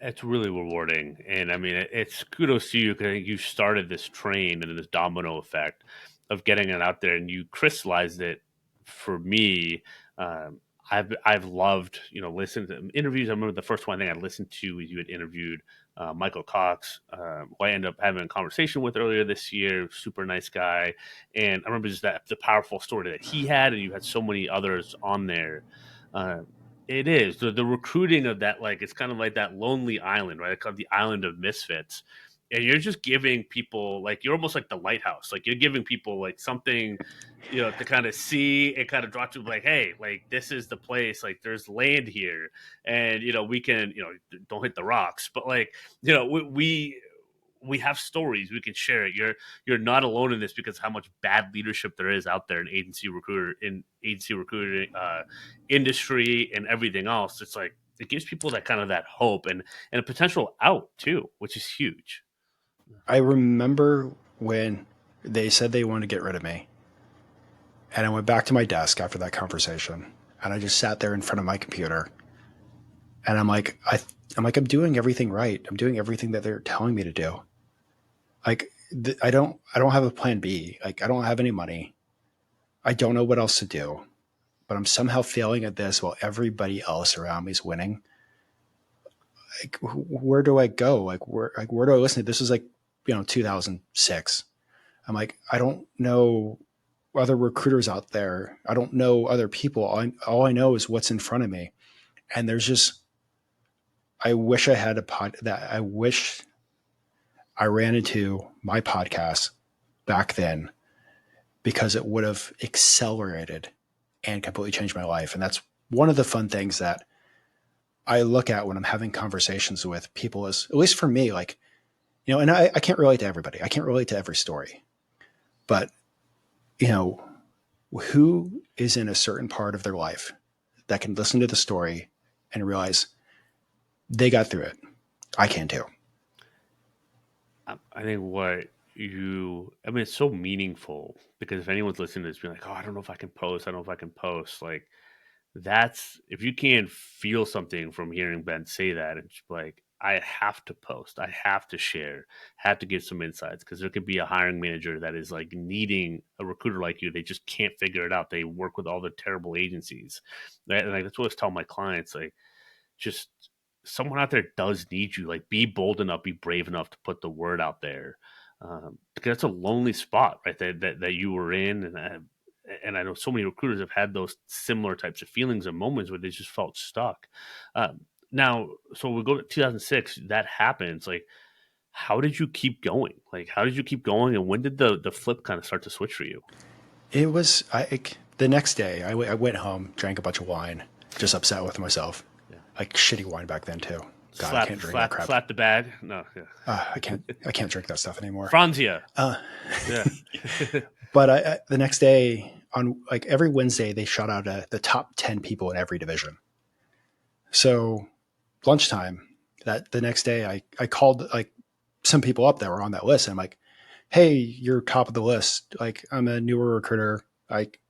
It's really rewarding, and I mean, it's kudos to you because I think you started this train and this domino effect of getting it out there, and you crystallized it. For me, um, I've loved listening to interviews. I remember the first one I think I listened to was you had interviewed Michael Cox, who I ended up having a conversation with earlier this year. Super nice guy, and I remember just that the powerful story that he had, and you had so many others on there. Uh, it is the recruiting of that, like it's kind of like that lonely island, right? It's called the island of misfits, and you're just giving people like you're almost like the lighthouse, like you're giving people like something, to kind of see and kind of draw to, like, hey, like this is the place, like there's land here, and we can, don't hit the rocks, but like we have stories we can share it. You're not alone in this because how much bad leadership there is out there in agency recruiting industry and everything else. It's like it gives people that kind of that hope and a potential out too, which is huge.
I remember when they said they wanted to get rid of me, and I went back to my desk after that conversation, and I just sat there in front of my computer, and I'm doing everything right. I'm doing everything that they're telling me to do. Like I don't have a plan B. Like I don't have any money. I don't know what else to do, but I'm somehow failing at this while everybody else around me is winning. Like where do I go? Like where do I listen? This is like 2006. I'm like I don't know other recruiters out there. I don't know other people. All I know is what's in front of me. And there's just I wish I had a pod that I wish I ran into my podcast back then because it would have accelerated and completely changed my life. And that's one of the fun things that I look at when I'm having conversations with people is, at least for me, like, and I can't relate to everybody. I can't relate to every story, but, you know, who is in a certain part of their life that can listen to the story and realize they got through it. I can too.
I think I mean, it's so meaningful because if anyone's listening to this, being like, oh, I don't know if I can post, I don't know if I can post, like, that's if you can't feel something from hearing Ben say that, it's like I have to post, I have to share, have to give some insights because there could be a hiring manager that is like needing a recruiter like you. They just can't figure it out. They work with all the terrible agencies. And like that's what I was telling my clients. Like just someone out there does need you. Like, be bold enough, be brave enough to put the word out there, because it's a lonely spot, right? That you were in, and I know so many recruiters have had those similar types of feelings and moments where they just felt stuck. Now, so we go to 2006. That happens. Like, how did you keep going? Like, how did you keep going, and when did the flip kind of start to switch for you?
It was the next day. I went home, drank a bunch of wine, just upset with myself.
Yeah,
Like shitty wine back then too. God, I
slap
can't drink that crap.
slap the bag. No, yeah,
I can't drink that stuff anymore.
Franzia.
Uh,
Yeah.
but the next day on like every Wednesday they shot out the top 10 people in every division. So lunchtime that the next day I called like some people up that were on that list. And I'm like, hey, you're top of the list. Like, I'm a newer recruiter. Like,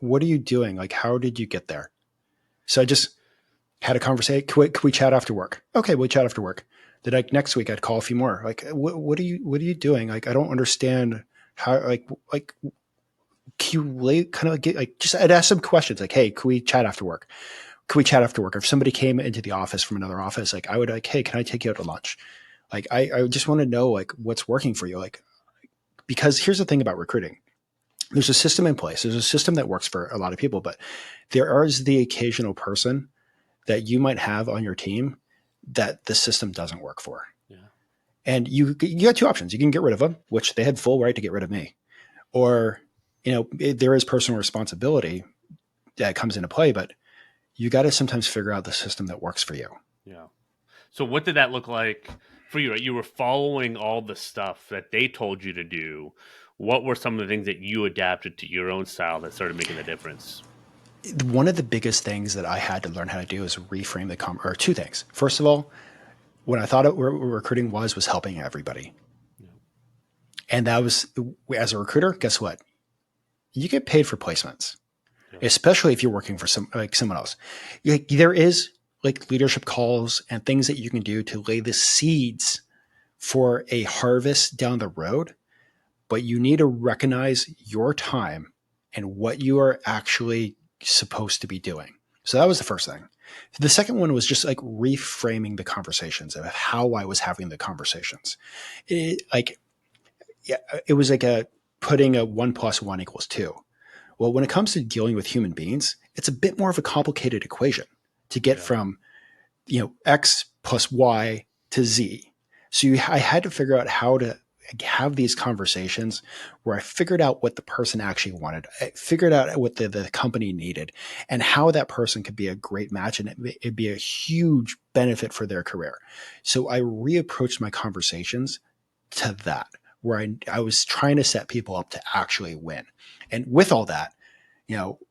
what are you doing? Like, how did you get there? So I just had a conversation. Can we chat after work? Okay, we'll chat after work. Then like next week I'd call a few more. Like, what are you doing? Like, I don't understand how, like, can you kind of get like, just, I'd ask some questions like, hey, can we chat after work? Can we chat after work? If somebody came into the office from another office, like I would like, hey, can I take you out to lunch? Like, I just want to know like what's working for you. Like, because here's the thing about recruiting. There's a system in place. There's a system that works for a lot of people, but there is the occasional person that you might have on your team that the system doesn't work for.
Yeah.
And you got two options. You can get rid of them, which they had full right to get rid of me, or there is personal responsibility that comes into play, but you got to sometimes figure out the system that works for you.
Yeah. So what did that look like for you? Right? You were following all the stuff that they told you to do. What were some of the things that you adapted to your own style that started making the difference?
One of the biggest things that I had to learn how to do is reframe or two things. First of all, when I thought recruiting was helping everybody.
Yeah.
And that was, as a recruiter, guess what? You get paid for placements,
Yeah.
especially if you're working for someone else. There is like leadership calls and things that you can do to lay the seeds for a harvest down the road, but you need to recognize your time and what you are actually supposed to be doing. So that was the first thing. The second one was just like reframing the conversations of how I was having the conversations. Like, yeah, it was like putting a 1+1 = 2. Well, when it comes to dealing with human beings, it's a bit more of a complicated equation to get
Yeah.
from X plus Y to Z. So I had to figure out how to have these conversations where I figured out what the person actually wanted. I figured out what the company needed and how that person could be a great match and it'd be a huge benefit for their career. So I reapproached my conversations to that, where I was trying to set people up to actually win. And with all that,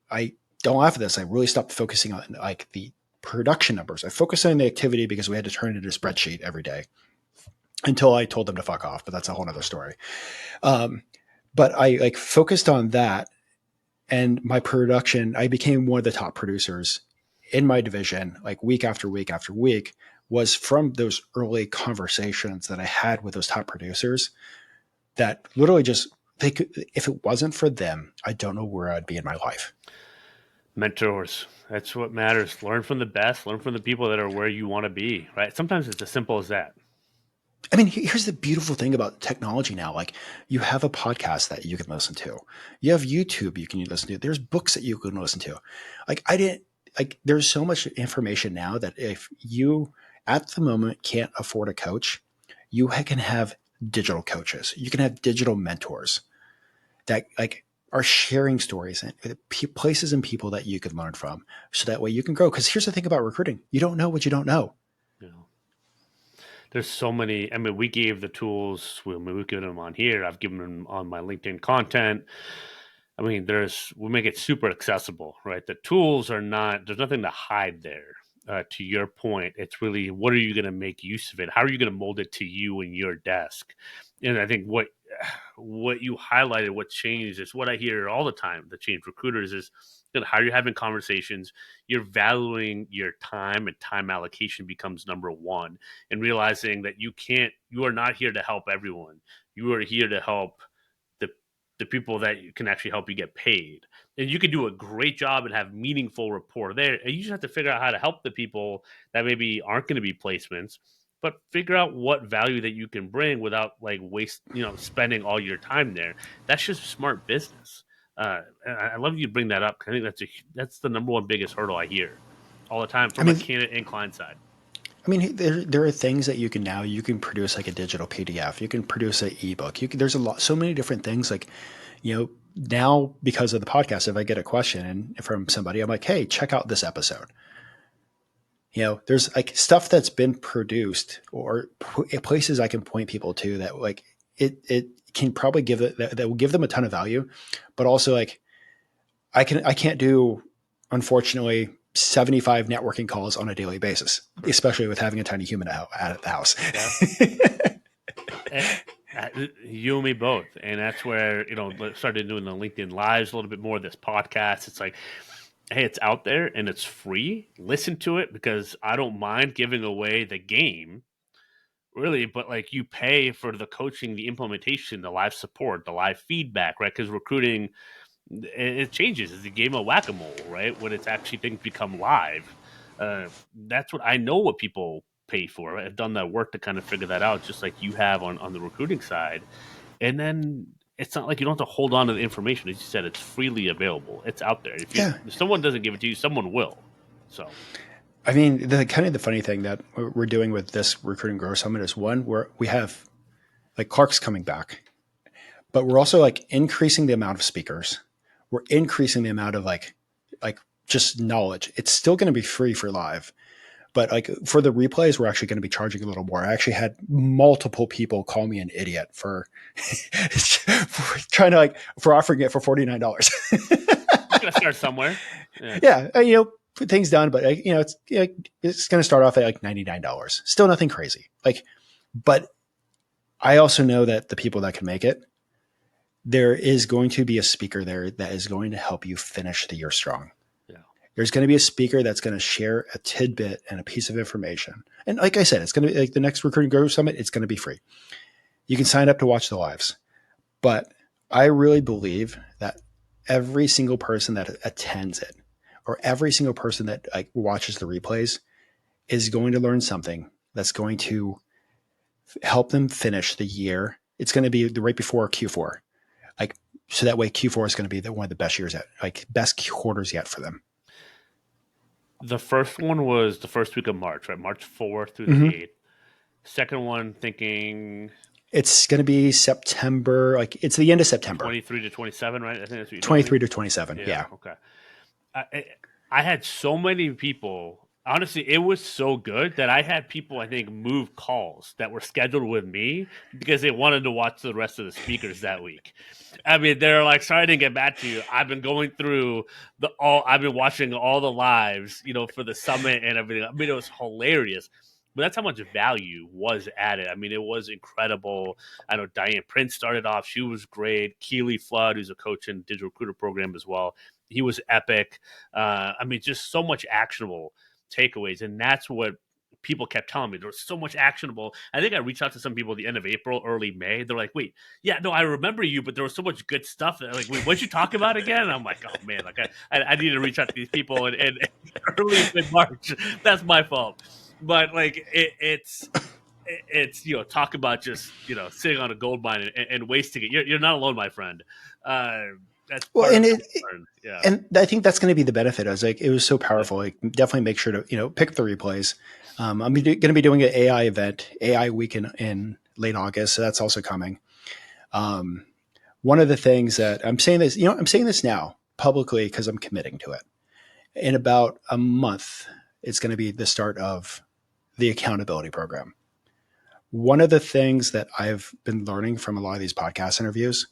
I don't laugh at this. I really stopped focusing on like the production numbers. I focused on the activity because we had to turn it into a spreadsheet every day until I told them to fuck off. But that's a whole other story. Um, but I like focused on that and my production. I became one of the top producers in my division, like week after week after week, was from those early conversations that I had with those top producers that literally just they could, if it wasn't for them, I don't know where I'd be in my life.
Mentors. That's what matters. Learn from the best. Learn from the people that are where you want to be. Right. Sometimes it's as simple as that.
I mean, here's the beautiful thing about technology now. Like, you have a podcast that you can listen to. You have YouTube you can listen to. There's books that you can listen to. Like, I didn't like. There's so much information now that if you at the moment can't afford a coach, you can have digital coaches. You can have digital mentors that like are sharing stories and places and people that you can learn from, so that way you can grow. Because here's the thing about recruiting: you don't know what you don't know.
You know, there's so many. I mean, we gave the tools. We've given them on here. I've given them on my LinkedIn content. I mean, we make it super accessible, right? The tools are not. There's nothing to hide there. To your point, it's really what are you going to make use of it? How are you going to mold it to you and your desk? And I think what you highlighted, what changed is what I hear all the time. The change recruiters is how you're having conversations. You're valuing your time, and time allocation becomes number one. And realizing that you are not here to help everyone. You are here to help the the people that can actually help you get paid. And you can do a great job and have meaningful rapport there. And you just have to figure out how to help the people that maybe aren't going to be placements, but figure out what value that you can bring without like spending all your time there. That's just smart business. And I love you bring that up. I think that's the number one biggest hurdle I hear all the time
I
from a
mean,
candidate and client side.
there are things that you can produce like a digital PDF. You can produce an ebook. There's so many different things. Like, now because of the podcast, if I get a question from somebody, I'm like, hey, check out this episode. There's like stuff that's been produced or places I can point people to that like it can probably give it that will give them a ton of value, but also like I can't do, unfortunately, 75 networking calls on a daily basis,
Correct.
especially with having a tiny human at the house.
Yeah. Eh, you and me both, and that's where started doing the LinkedIn lives a little bit more. This podcast, it's like, hey, it's out there and it's free. Listen to it because I don't mind giving away the game, really, but like you pay for the coaching, the implementation, the live support, the live feedback, right? Because recruiting it changes. It's a game of whack a mole, right? When it's actually things become live. That's what I know what people pay for. Right? I've done that work to kind of figure that out, just like you have on the recruiting side. And then it's not like you don't have to hold on to the information. As you said, it's freely available. It's out there.
Yeah.
If someone doesn't give it to you, someone will. So
I mean, the kind of the funny thing that we're doing with this recruiting growth summit is one where we have like Clark's coming back, but we're also like increasing the amount of speakers. We're increasing the amount of like just knowledge. It's still going to be free for live, but like for the replays, we're actually going to be charging a little more. I actually had multiple people call me an idiot for, for trying to for offering it for $49.
you gotta start somewhere. Yeah.
Yeah, put things done, but it's going to start off at like $99. Still nothing crazy. But I also know that the people that can make it, there is going to be a speaker there that is going to help you finish the year strong.
Yeah.
There's going to be a speaker that's going to share a tidbit and a piece of information. And like I said, it's going to be like the next Recruiting Growth Summit. It's going to be free. You can sign up to watch the lives. But I really believe that every single person that attends it, or every single person that watches the replays, is going to learn something that's going to help them finish the year. It's going to be right before Q4. So that way Q4 is going to be one of the best years best quarters yet for them.
The first one was the first week of March, right? March 4th through the
Mm-hmm.
8th. Second one, thinking
It's going to be September. It's the end of September.
23 to 27, right? I think that's what you told me.
23 to 27.
Yeah.
Yeah.
Okay. I had so many people. Honestly, it was so good that I had people, I think, move calls that were scheduled with me because they wanted to watch the rest of the speakers that week. I mean, they're like, "Sorry I didn't get back to you. I've been going through I've been watching all the lives, for the summit and everything." I mean, it was hilarious. But that's how much value was added. I mean, it was incredible. I know Diane Prince started off; she was great. Keely Flood, who's a coach in the digital recruiter program as well, he was epic. I mean, just so much actionable takeaways, and that's what people kept telling me. There was so much actionable. I think I reached out to some people at the end of April, early May. They're like, "Wait, yeah, no, I remember you, but there was so much good stuff that like, wait, what'd you talk about again?" And I'm like, "Oh man, like I need to reach out to these people." And early mid March, that's my fault. But like it's talk about just sitting on a gold mine and wasting it. You're not alone, my friend. That's
Well,
part of
and
yeah.
and I think that's going to be the benefit. I was like, it was so powerful. Definitely make sure to pick up the replays. I'm going to be doing an AI event, AI week in late August. So that's also coming. Um, One of the things that I'm saying this, I'm saying this now publicly because I'm committing to it. In about a month, it's going to be the start of the accountability program. One of the things that I've been learning from a lot of these podcast interviews,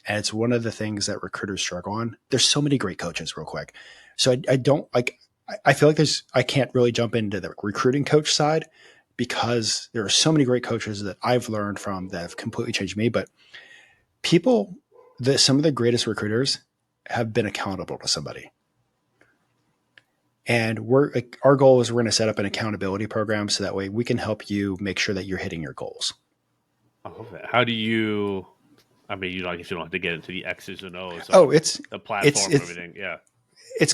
and it's one of the things that recruiters struggle on. There's so many great coaches, real quick. So I don't like, I feel like I can't really jump into the recruiting coach side because there are so many great coaches that I've learned from that have completely changed me. But people, some of the greatest recruiters have been accountable to somebody. And we're like, our goal is we're going to set up an accountability program so that way we can help you make sure that you're hitting your goals.
I love that. How do you? I mean, I guess you don't have to get into the X's and O's
Oh,
of the
it's
platform and
it's
everything. Yeah.
it's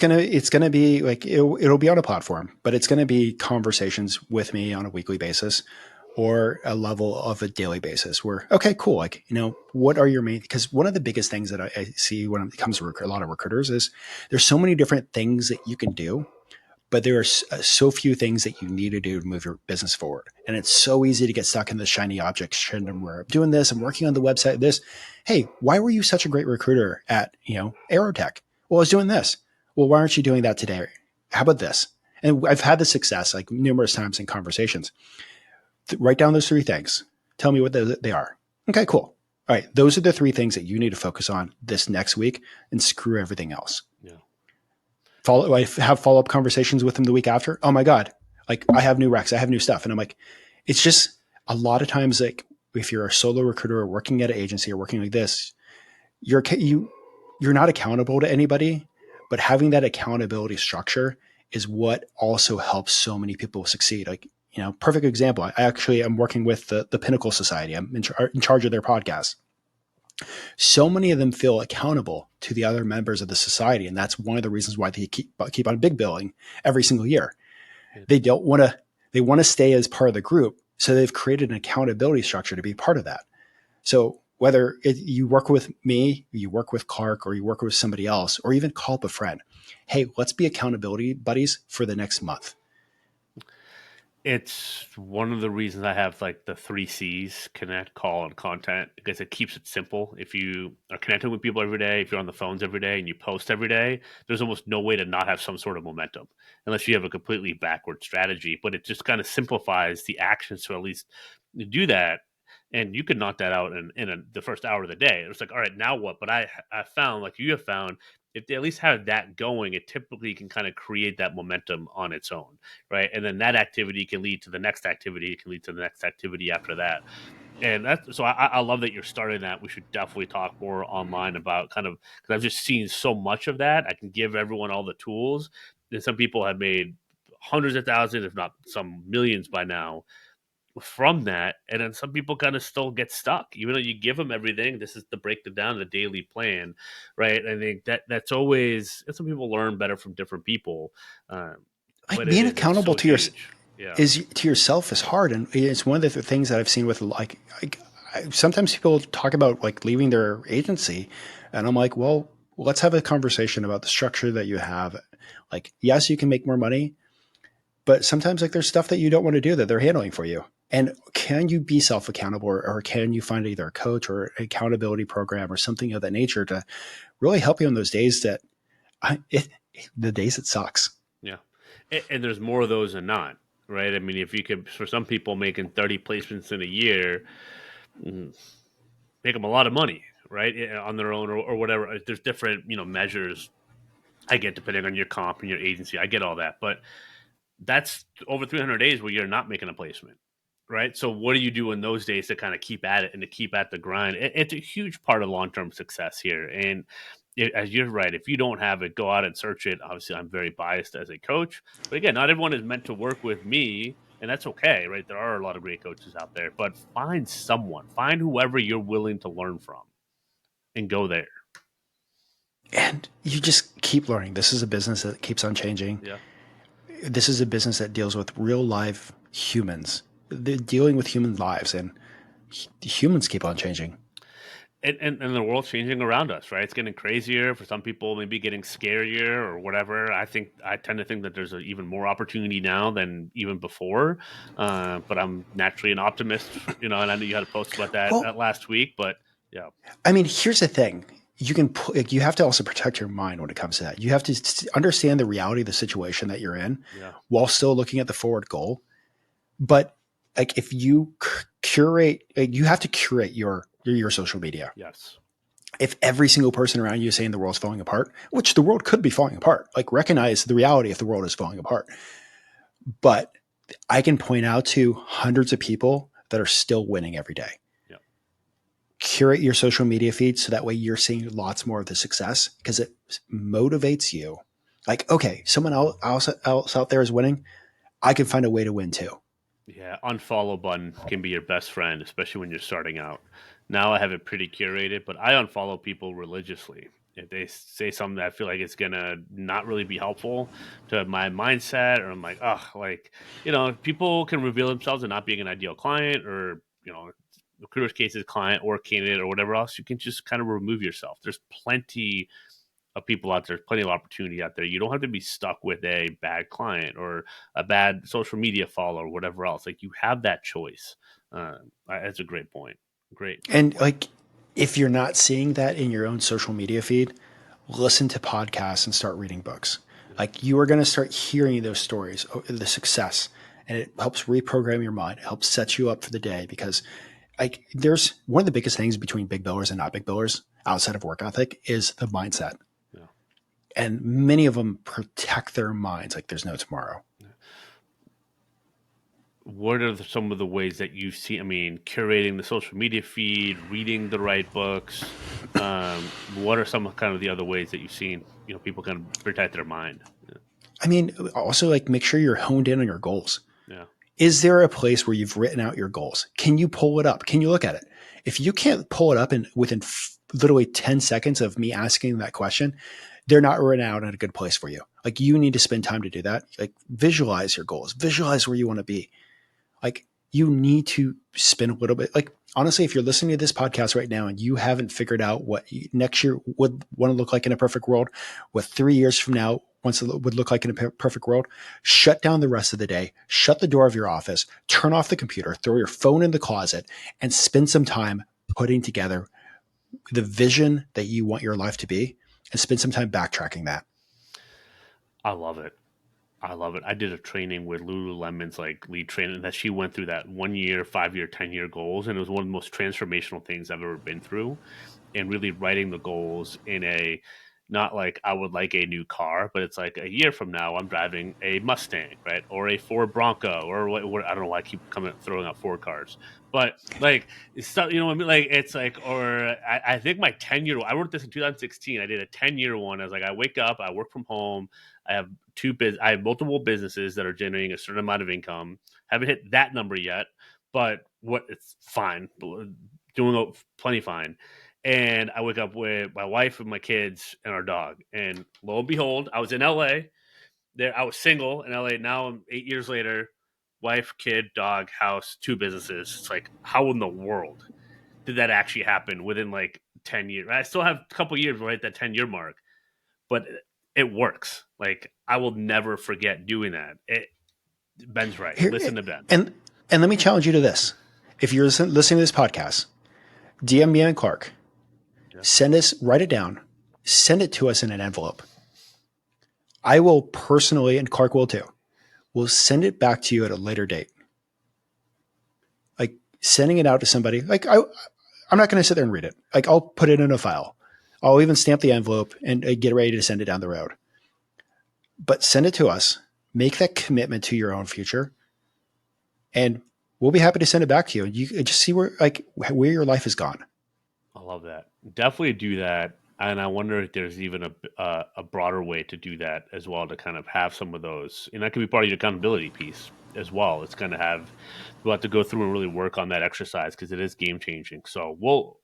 gonna be like it'll be on a platform, but it's gonna be conversations with me on a weekly basis or a level of a daily basis where, okay, cool. Like, what are your main, because one of the biggest things that I see when it comes to a lot of recruiters is there's so many different things that you can do, but there are so few things that you need to do to move your business forward. And it's so easy to get stuck in the shiny object syndrome where I'm doing this, I'm working on the website, this. Hey, why were you such a great recruiter at, Aerotech? Well, I was doing this. Well, why aren't you doing that today? How about this? And I've had the success like numerous times in conversations. Write down those three things. Tell me what they are. Okay, cool. All right. Those are the three things that you need to focus on this next week and screw everything else.
Yeah.
I have follow-up conversations with them the week after. Oh my God. Like, I have new recs, I have new stuff. And I'm like, it's just a lot of times, like, if you're a solo recruiter or working at an agency or working like this, you're not accountable to anybody, but having that accountability structure is what also helps so many people succeed. Like, perfect example. I'm working with the Pinnacle Society. I'm in charge of their podcast. So many of them feel accountable to the other members of the society, and that's one of the reasons why they keep on big billing every single year.
Yeah.
They don't want to. They want to stay as part of the group, so they've created an accountability structure to be part of that. So whether you work with me, you work with Clark, or you work with somebody else, or even call up a friend, hey, let's be accountability buddies for the next month.
It's one of the reasons I have like the three C's: connect, call, and content, because it keeps it simple. If you are connecting with people every day, if you're on the phones every day and you post every day, there's almost no way to not have some sort of momentum unless you have a completely backward strategy. But it just kind of simplifies the actions to at least do that. And you could knock that out in the first hour of the day. It's like, all right, now what? But I found, like you have found, if they at least have that going, it typically can kind of create that momentum on its own, right? And then that activity can lead to the next activity. It can lead to the next activity after that. And that's so I love that you're starting that. We should definitely talk more online about kind of, because I've just seen so much of that. I can give everyone all the tools. And some people have made hundreds of thousands, if not some millions by now, from that. And then some people kind of still get stuck even though you give them everything. This is to break them down the daily plan, right? I think that's always, and some people learn better from different people, um,
Like,
but
being
it's
accountable
so
to your
huge. Yeah.
is to yourself is hard, and it's one of the things that I've seen with sometimes people talk about like leaving their agency, and I'm like, well, let's have a conversation about the structure that you have. Like, yes, you can make more money, but sometimes like there's stuff that you don't want to do that they're handling for you. And can you be self accountable, or can you find either a coach or an accountability program or something of that nature to really help you on those days that the days it sucks.
Yeah. And there's more of those than not, right? I mean, if you could, for some people making 30 placements in a year, mm, make them a lot of money, right? On their own, or whatever. There's different, measures. I get, depending on your comp and your agency. I get all that. But that's over 300 days where you're not making a placement, right? So what do you do in those days to kind of keep at it and to keep at the grind? It's a huge part of long-term success here. And as you're right, if you don't have it, go out and search it. Obviously, I'm very biased as a coach, but again, not everyone is meant to work with me, and that's okay, right? There are a lot of great coaches out there, but find whoever you're willing to learn from, and go there.
And you just keep learning. This is a business that keeps on changing.
Yeah.
This is a business that deals with real live humans. They're dealing with human lives, and humans keep on changing.
and the world's changing around us, right? It's getting crazier for some people, maybe getting scarier or whatever. I tend to think that there's even more opportunity now than even before. But I'm naturally an optimist, and I know you had a post about that
Well,
last week. But yeah,
I mean, here's the thing. You have to also protect your mind when it comes to that. You have to understand the reality of the situation that you're in
yeah,
while still looking at the forward goal. But like if you curate, like, you have to curate your social media.
yes,
If every single person around you is saying the world's falling apart, which the world could be falling apart, like recognize the reality if the world is falling apart. But I can point out to hundreds of people that are still winning every day.
yeah,
Curate your social media feed so that way you're seeing lots more of the success because it motivates you. Like, okay, someone else out there is winning. I can find a way to win too.
yeah. Unfollow button can be your best friend, especially when you're starting out. Now I have it pretty curated, but I unfollow people religiously. If they say something that I feel like it's gonna not really be helpful to my mindset, or I'm like, oh, like, people can reveal themselves as not being an ideal client, or recruiter's cases, client or candidate or whatever else. You can just kind of remove yourself. There's plenty of people out there, plenty of opportunity out there. You don't have to be stuck with a bad client or a bad social media follow or whatever else. Like, you have that choice. That's a great point. Great
And
point.
like, if you're not seeing that in your own social media feed, listen to podcasts and start reading books.
Yeah.
Like, you are going to start hearing those stories, the success, and it helps reprogram your mind. It helps set you up for the day because like there's one of the biggest things between big billers and not big billers outside of work ethic is the mindset.
Yeah.
And many of them protect their minds like there's no tomorrow.
Yeah. What are some of the ways that you see? I mean, curating the social media feed, reading the right books. What are some of kind of the other ways that you've seen, people kind of protect their mind? Yeah.
I mean, also like make sure you're honed in on your goals.
Yeah.
Is there a place where you've written out your goals? Can you pull it up? Can you look at it? If you can't pull it up in within literally 10 seconds of me asking that question, they're not written out in a good place for you. Like you need to spend time to do that. Like visualize your goals, visualize where you want to be. Like you need to spend a little bit. Like honestly, if you're listening to this podcast right now and you haven't figured out what next year would want to look like in a perfect world, what 3 years from now would look like in a perfect world, shut down the rest of the day, shut the door of your office, turn off the computer, throw your phone in the closet, and spend some time putting together the vision that you want your life to be, and spend some time backtracking that.
I love it. I love it. I did a training with Lululemon's like lead trainer that she went through that 1 year, 5 year, 10 year goals, and it was one of the most transformational things I've ever been through. And really writing the goals in a not like I would like a new car, but it's like a year from now I'm driving a Mustang, right, or a Ford Bronco, or what I don't know why I keep coming throwing out Ford cars, but like it's stuff, what I mean. Like it's like, or I think my 10 year. I wrote this in 2016. I did a 10 year one. I was like, I wake up, I work from home, I have multiple businesses that are generating a certain amount of income. Haven't hit that number yet, but it's fine, doing plenty fine. And I wake up with my wife and my kids and our dog. And lo and behold, I was in LA. There, I was single in LA. Now I'm 8 years later. Wife, kid, dog, house, two businesses. It's like, how in the world did that actually happen within like 10 years? I still have a couple years right at that 10 year mark, but it works. Like, I will never forget doing that. Ben's right.
Here
Listen to Ben.
and and let me challenge you to this. If you're listening to this podcast, DM me and Clark.
Yeah.
Send us, write it down, send it to us in an envelope. I will personally, and Clark will too, will send it back to you at a later date. Like sending it out to somebody, like I'm not going to sit there and read it. Like I'll put it in a file. I'll even stamp the envelope and get ready to send it down the road. But send it to us. Make that commitment to your own future, and we'll be happy to send it back to you. You just see where your life has gone.
I love that. Definitely do that. And I wonder if there's even a broader way to do that as well, to kind of have some of those, and that could be part of your accountability piece as well. It's going to we'll have to go through and really work on that exercise because it is game changing. So we'll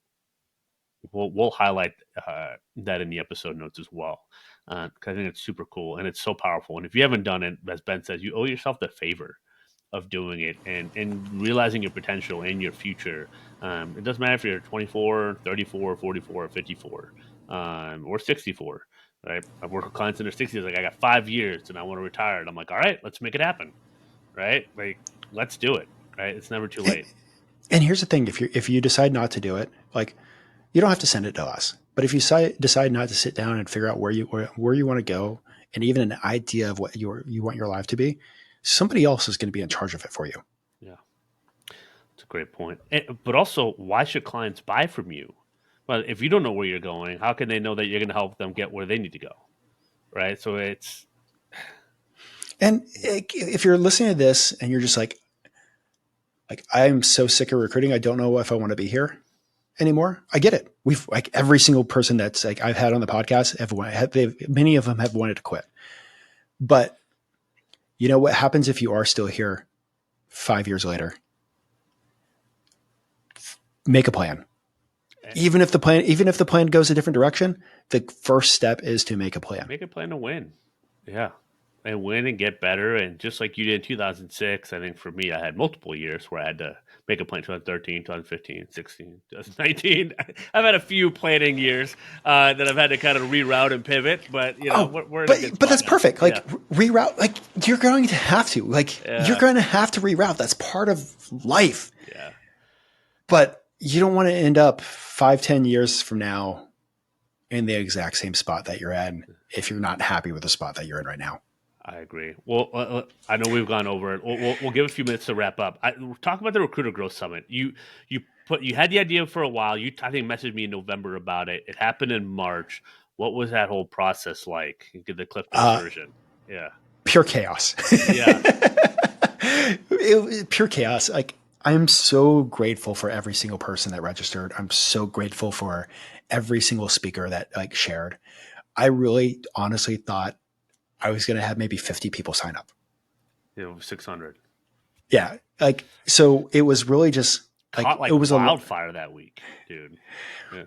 highlight that in the episode notes as well, because I think it's super cool and it's so powerful. And if you haven't done it, as Ben says, you owe yourself the favor of doing it and realizing your potential and your future. It doesn't matter if you're 24, 34, 44, or 54, or 64. Right? I've worked with clients in their 60s. Like, I got 5 years and I want to retire. And I'm like, all right, let's make it happen. Right? Like, let's do it. Right? It's never too
And,
late.
and here's the thing: if you decide not to do it, like you don't have to send it to us. But if you decide not to sit down and figure out where you want to go, and even an idea of what you want your life to be, somebody else is going to be in charge of it for you.
Yeah. It's a great point. But also, why should clients buy from you? Well, if you don't know where you're going, how can they know that you're going to help them get where they need to go? Right? So it's
And if you're listening to this and you're just like I'm so sick of recruiting, I don't know if I want to be here anymore. I get it. We've like every single person that's like I've had on the podcast, many of them have wanted to quit. But you know what happens if you are still here 5 years later? Make a plan.
eh,
Even if the plan goes a different direction, the first step is to make a plan.
make a plan to win. Yeah. And win and get better. And just like you did in 2006, I think for me, I had multiple years where I had to make a plan: 2013, 2015, 16, 2019. I've had a few planning years that I've had to kind of reroute and pivot, but
Oh,
we're in a good
but
spot
that's
now.
perfect.
Yeah.
Like reroute. Like you're
Yeah.
going to have to reroute. That's part of life.
Yeah.
But you don't want to end up 5, 10 years from now in the exact same spot that you're in if you're not happy with the spot that you're in right now.
I agree. Well, I know we've gone over it. We'll give a few minutes to wrap up. Talk about the Recruiter Growth Summit. You had the idea for a while. You, I think, messaged me in November about it. It happened in March. What was that whole process like? Give the Cliff Notes
Uh,
version. Yeah,
Pure chaos.
yeah,
Pure chaos. Like I'm so grateful for every single person that registered. I'm so grateful for every single speaker that like shared. I really honestly thought I was going to have maybe 50 people sign up.
600.
Yeah. Like, so it was really just like,
Caught like wildfire that week, dude. Yeah,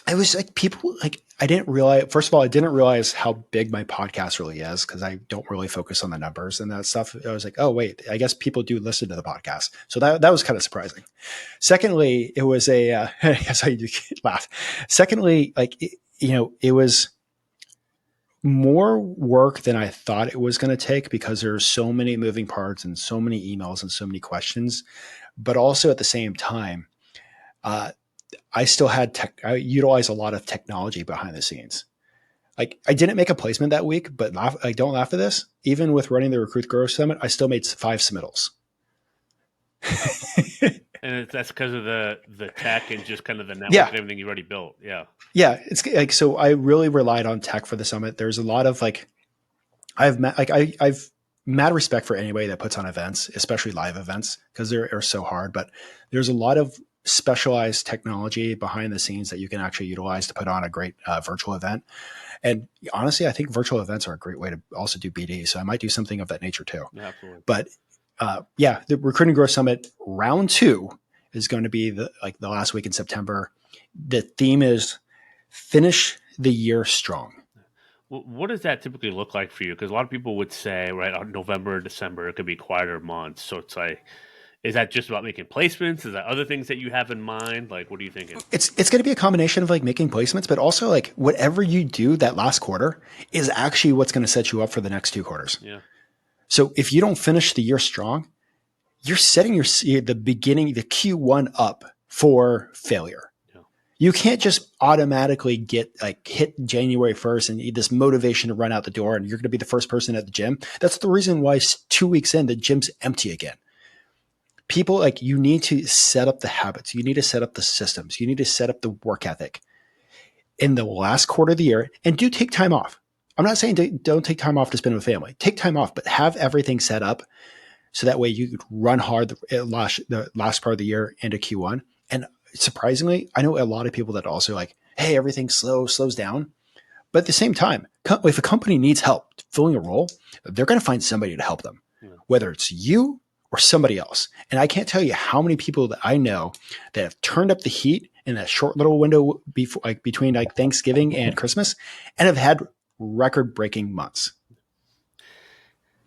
it was like people like I didn't realize. First of all, I didn't realize how big my podcast really is because I don't really focus on the numbers and that stuff. I was like, oh wait, I guess people do listen to the podcast, so that was kind of surprising. Secondly, it was a I guess I do laugh. Secondly, it was more work than I thought it was going to take because there's so many moving parts and so many emails and so many questions. But also at the same time, uh, I still had I utilized a lot of technology behind the scenes. Like I didn't make a placement that week, but don't laugh at this. Even with running the Recruit Growth Summit, I still made 5 submittals.
and that's because of the tech and just kind of the network
Yeah,
and everything you already built. Yeah,
yeah. It's like so. I really relied on tech for the summit. There's a lot of like I've mad respect for anybody that puts on events, especially live events, because they're so hard. But there's a lot of specialized technology behind the scenes that you can actually utilize to put on a great virtual event. And honestly, I think virtual events are a great way to also do BD. So I might do something of that nature too.
yeah, absolutely.
But yeah, the Recruiting Growth Summit round 2 is going to be the last week in September. The theme is finish the year strong.
What does that typically look like for you? Because a lot of people would say, right, November, December, it could be quieter months. So it's like, is that just about making placements? Is that other things that you have in mind? Like, what are you thinking?
It's going to be a combination of like making placements, but also like whatever you do that last quarter is actually what's going to set you up for the next 2 quarters.
Yeah,
So if you don't finish the year strong, you're setting the Q1 up for failure.
yeah,
You can't just automatically get like hit January 1st and this motivation to run out the door and you're going to be the first person at the gym. That's the reason why 2 weeks in the gym's empty again. People like you need to set up the habits. You need to set up the systems. You need to set up the work ethic in the last quarter of the year and do take time off. I'm not saying don't take time off to spend with family. Take time off, but have everything set up so that way you could run hard the last part of the year into Q1. And surprisingly, I know a lot of people that also like, hey, everything slows down. But at the same time, if a company needs help filling a role, they're going to find somebody to help them,
yeah.
whether it's you or somebody else. And I can't tell you how many people that I know that have turned up the heat in that short little window between like Thanksgiving and Christmas and have had record breaking months.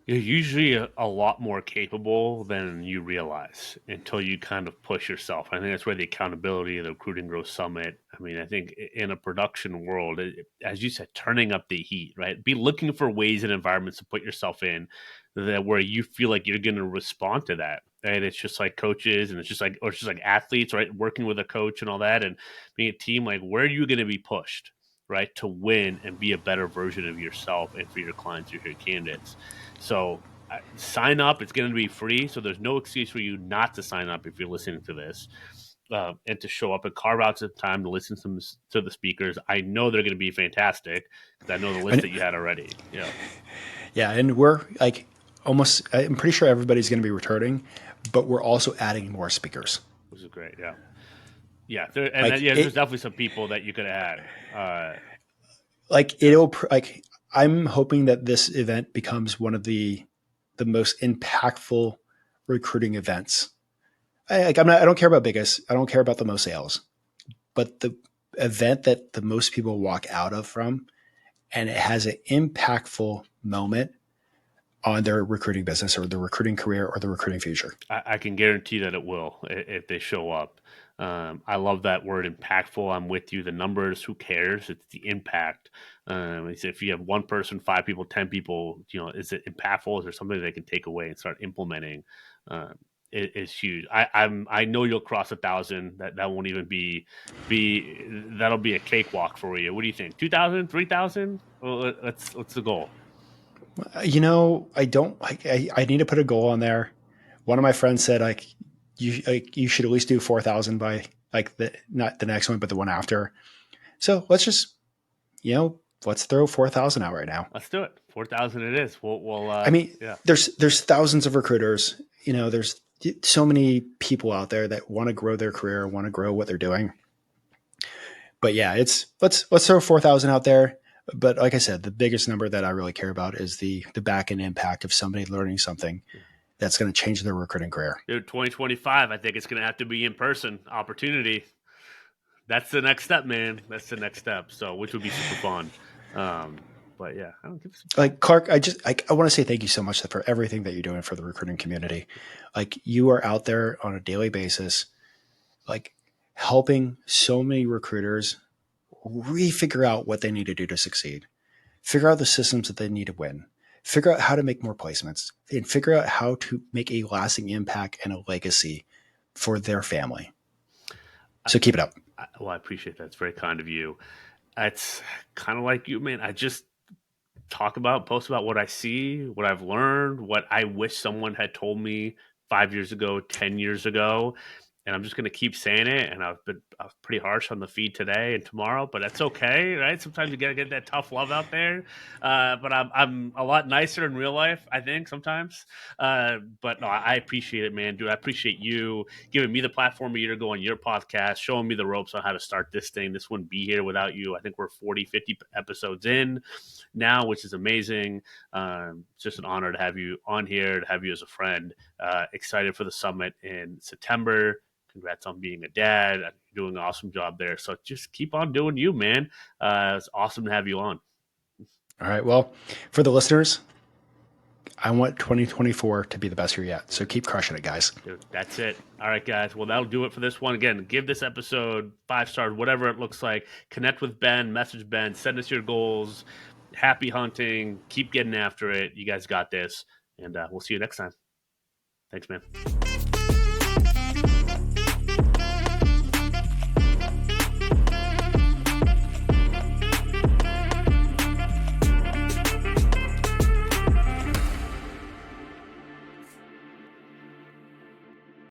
You're usually a lot more capable than you realize until you kind of push yourself. I think that's where the accountability of the Recruiting Growth Summit. I mean, I think in a production world, as you said, turning up the heat, right? Be looking for ways and environments to put yourself in that where you feel like you're going to respond to that. And it's just like coaches, and it's just like, or it's just like athletes, right? Working with a coach and all that, and being a team. Like, where are you going to be pushed, right, to win and be a better version of yourself and for your clients or your candidates? So sign up. It's going to be free. So there's no excuse for you not to sign up if you're listening to this. And to show up and carve out some time to listen to the speakers. I know they're going to be fantastic because I know the list
And
that you had already. Yeah,
yeah, and we're like almost, I'm pretty sure everybody's going to be returning, but we're also adding more speakers.
which is great. Yeah, yeah, and then,
Like
yeah, there's
it,
definitely some people that you could add.
like
Yeah,
it'll, like, I'm hoping that this event becomes one of the most impactful recruiting events. I don't care about biggest. I don't care about the most sales, but the event that the most people walk out of from, and it has an impactful moment on their recruiting business or their recruiting career or the recruiting future.
I can guarantee that it will if they show up. I love that word impactful. I'm with you. The numbers, who cares? It's the impact. If you have one person, five people, 10 people, is it impactful? Is there something they can take away and start implementing? Um, is huge. I know you'll cross 1,000. That won't even be that'll be a cakewalk for you. What do you think? 2,000, 3,000? Well, what's the goal?
I don't. I need to put a goal on there. One of my friends said you should at least do 4,000 by like the not the next one, but the one after. So let's just let's throw 4,000 out right now.
Let's do it. 4,000 it is. We'll
I mean,
yeah.
there's thousands of recruiters. There's so many people out there that want to grow their career, want to grow what they're doing. But yeah, it's let's throw 4,000 out there. But like I said, the biggest number that I really care about is the back end impact of somebody learning something that's going to change their recruiting career.
Dude, 2025, I think it's going to have to be in person opportunity. That's the next step, man. That's the next step. So, which would be super fun. But yeah, I don't give some.
Like Clark, I want to say thank you so much for everything that you're doing for the recruiting community. Like you are out there on a daily basis, like helping so many recruiters refigure out what they need to do to succeed, figure out the systems that they need to win, figure out how to make more placements, and figure out how to make a lasting impact and a legacy for their family. So keep it up.
Well, I appreciate that. It's very kind of you. It's kind of like you, man. I just post about what I see, what I've learned, what I wish someone had told me 5 years ago, 10 years ago, and I'm just gonna keep saying it. And I was pretty harsh on the feed today and tomorrow, but that's okay, right? Sometimes you gotta get that tough love out there. But I'm a lot nicer in real life, I think sometimes. But no, I appreciate it, man, dude. I appreciate you giving me the platform a year ago on your podcast, showing me the ropes on how to start this thing. This wouldn't be here without you. I think we're 40, 50 episodes in now, which is amazing. It's just an honor to have you on here, to have you as a friend. Excited for the summit in September. Congrats on being a dad. You're doing an awesome job there. So just keep on doing you, man. It's awesome to have you on.
All right. Well, for the listeners, I want 2024 to be the best year yet. So keep crushing it, guys.
Dude, that's it. All right, guys. Well, that'll do it for this one. Again, give this episode 5 stars, whatever it looks like. Connect with Ben, message Ben, send us your goals. Happy hunting. Keep getting after it. You guys got this. And we'll see you next time. Thanks, man.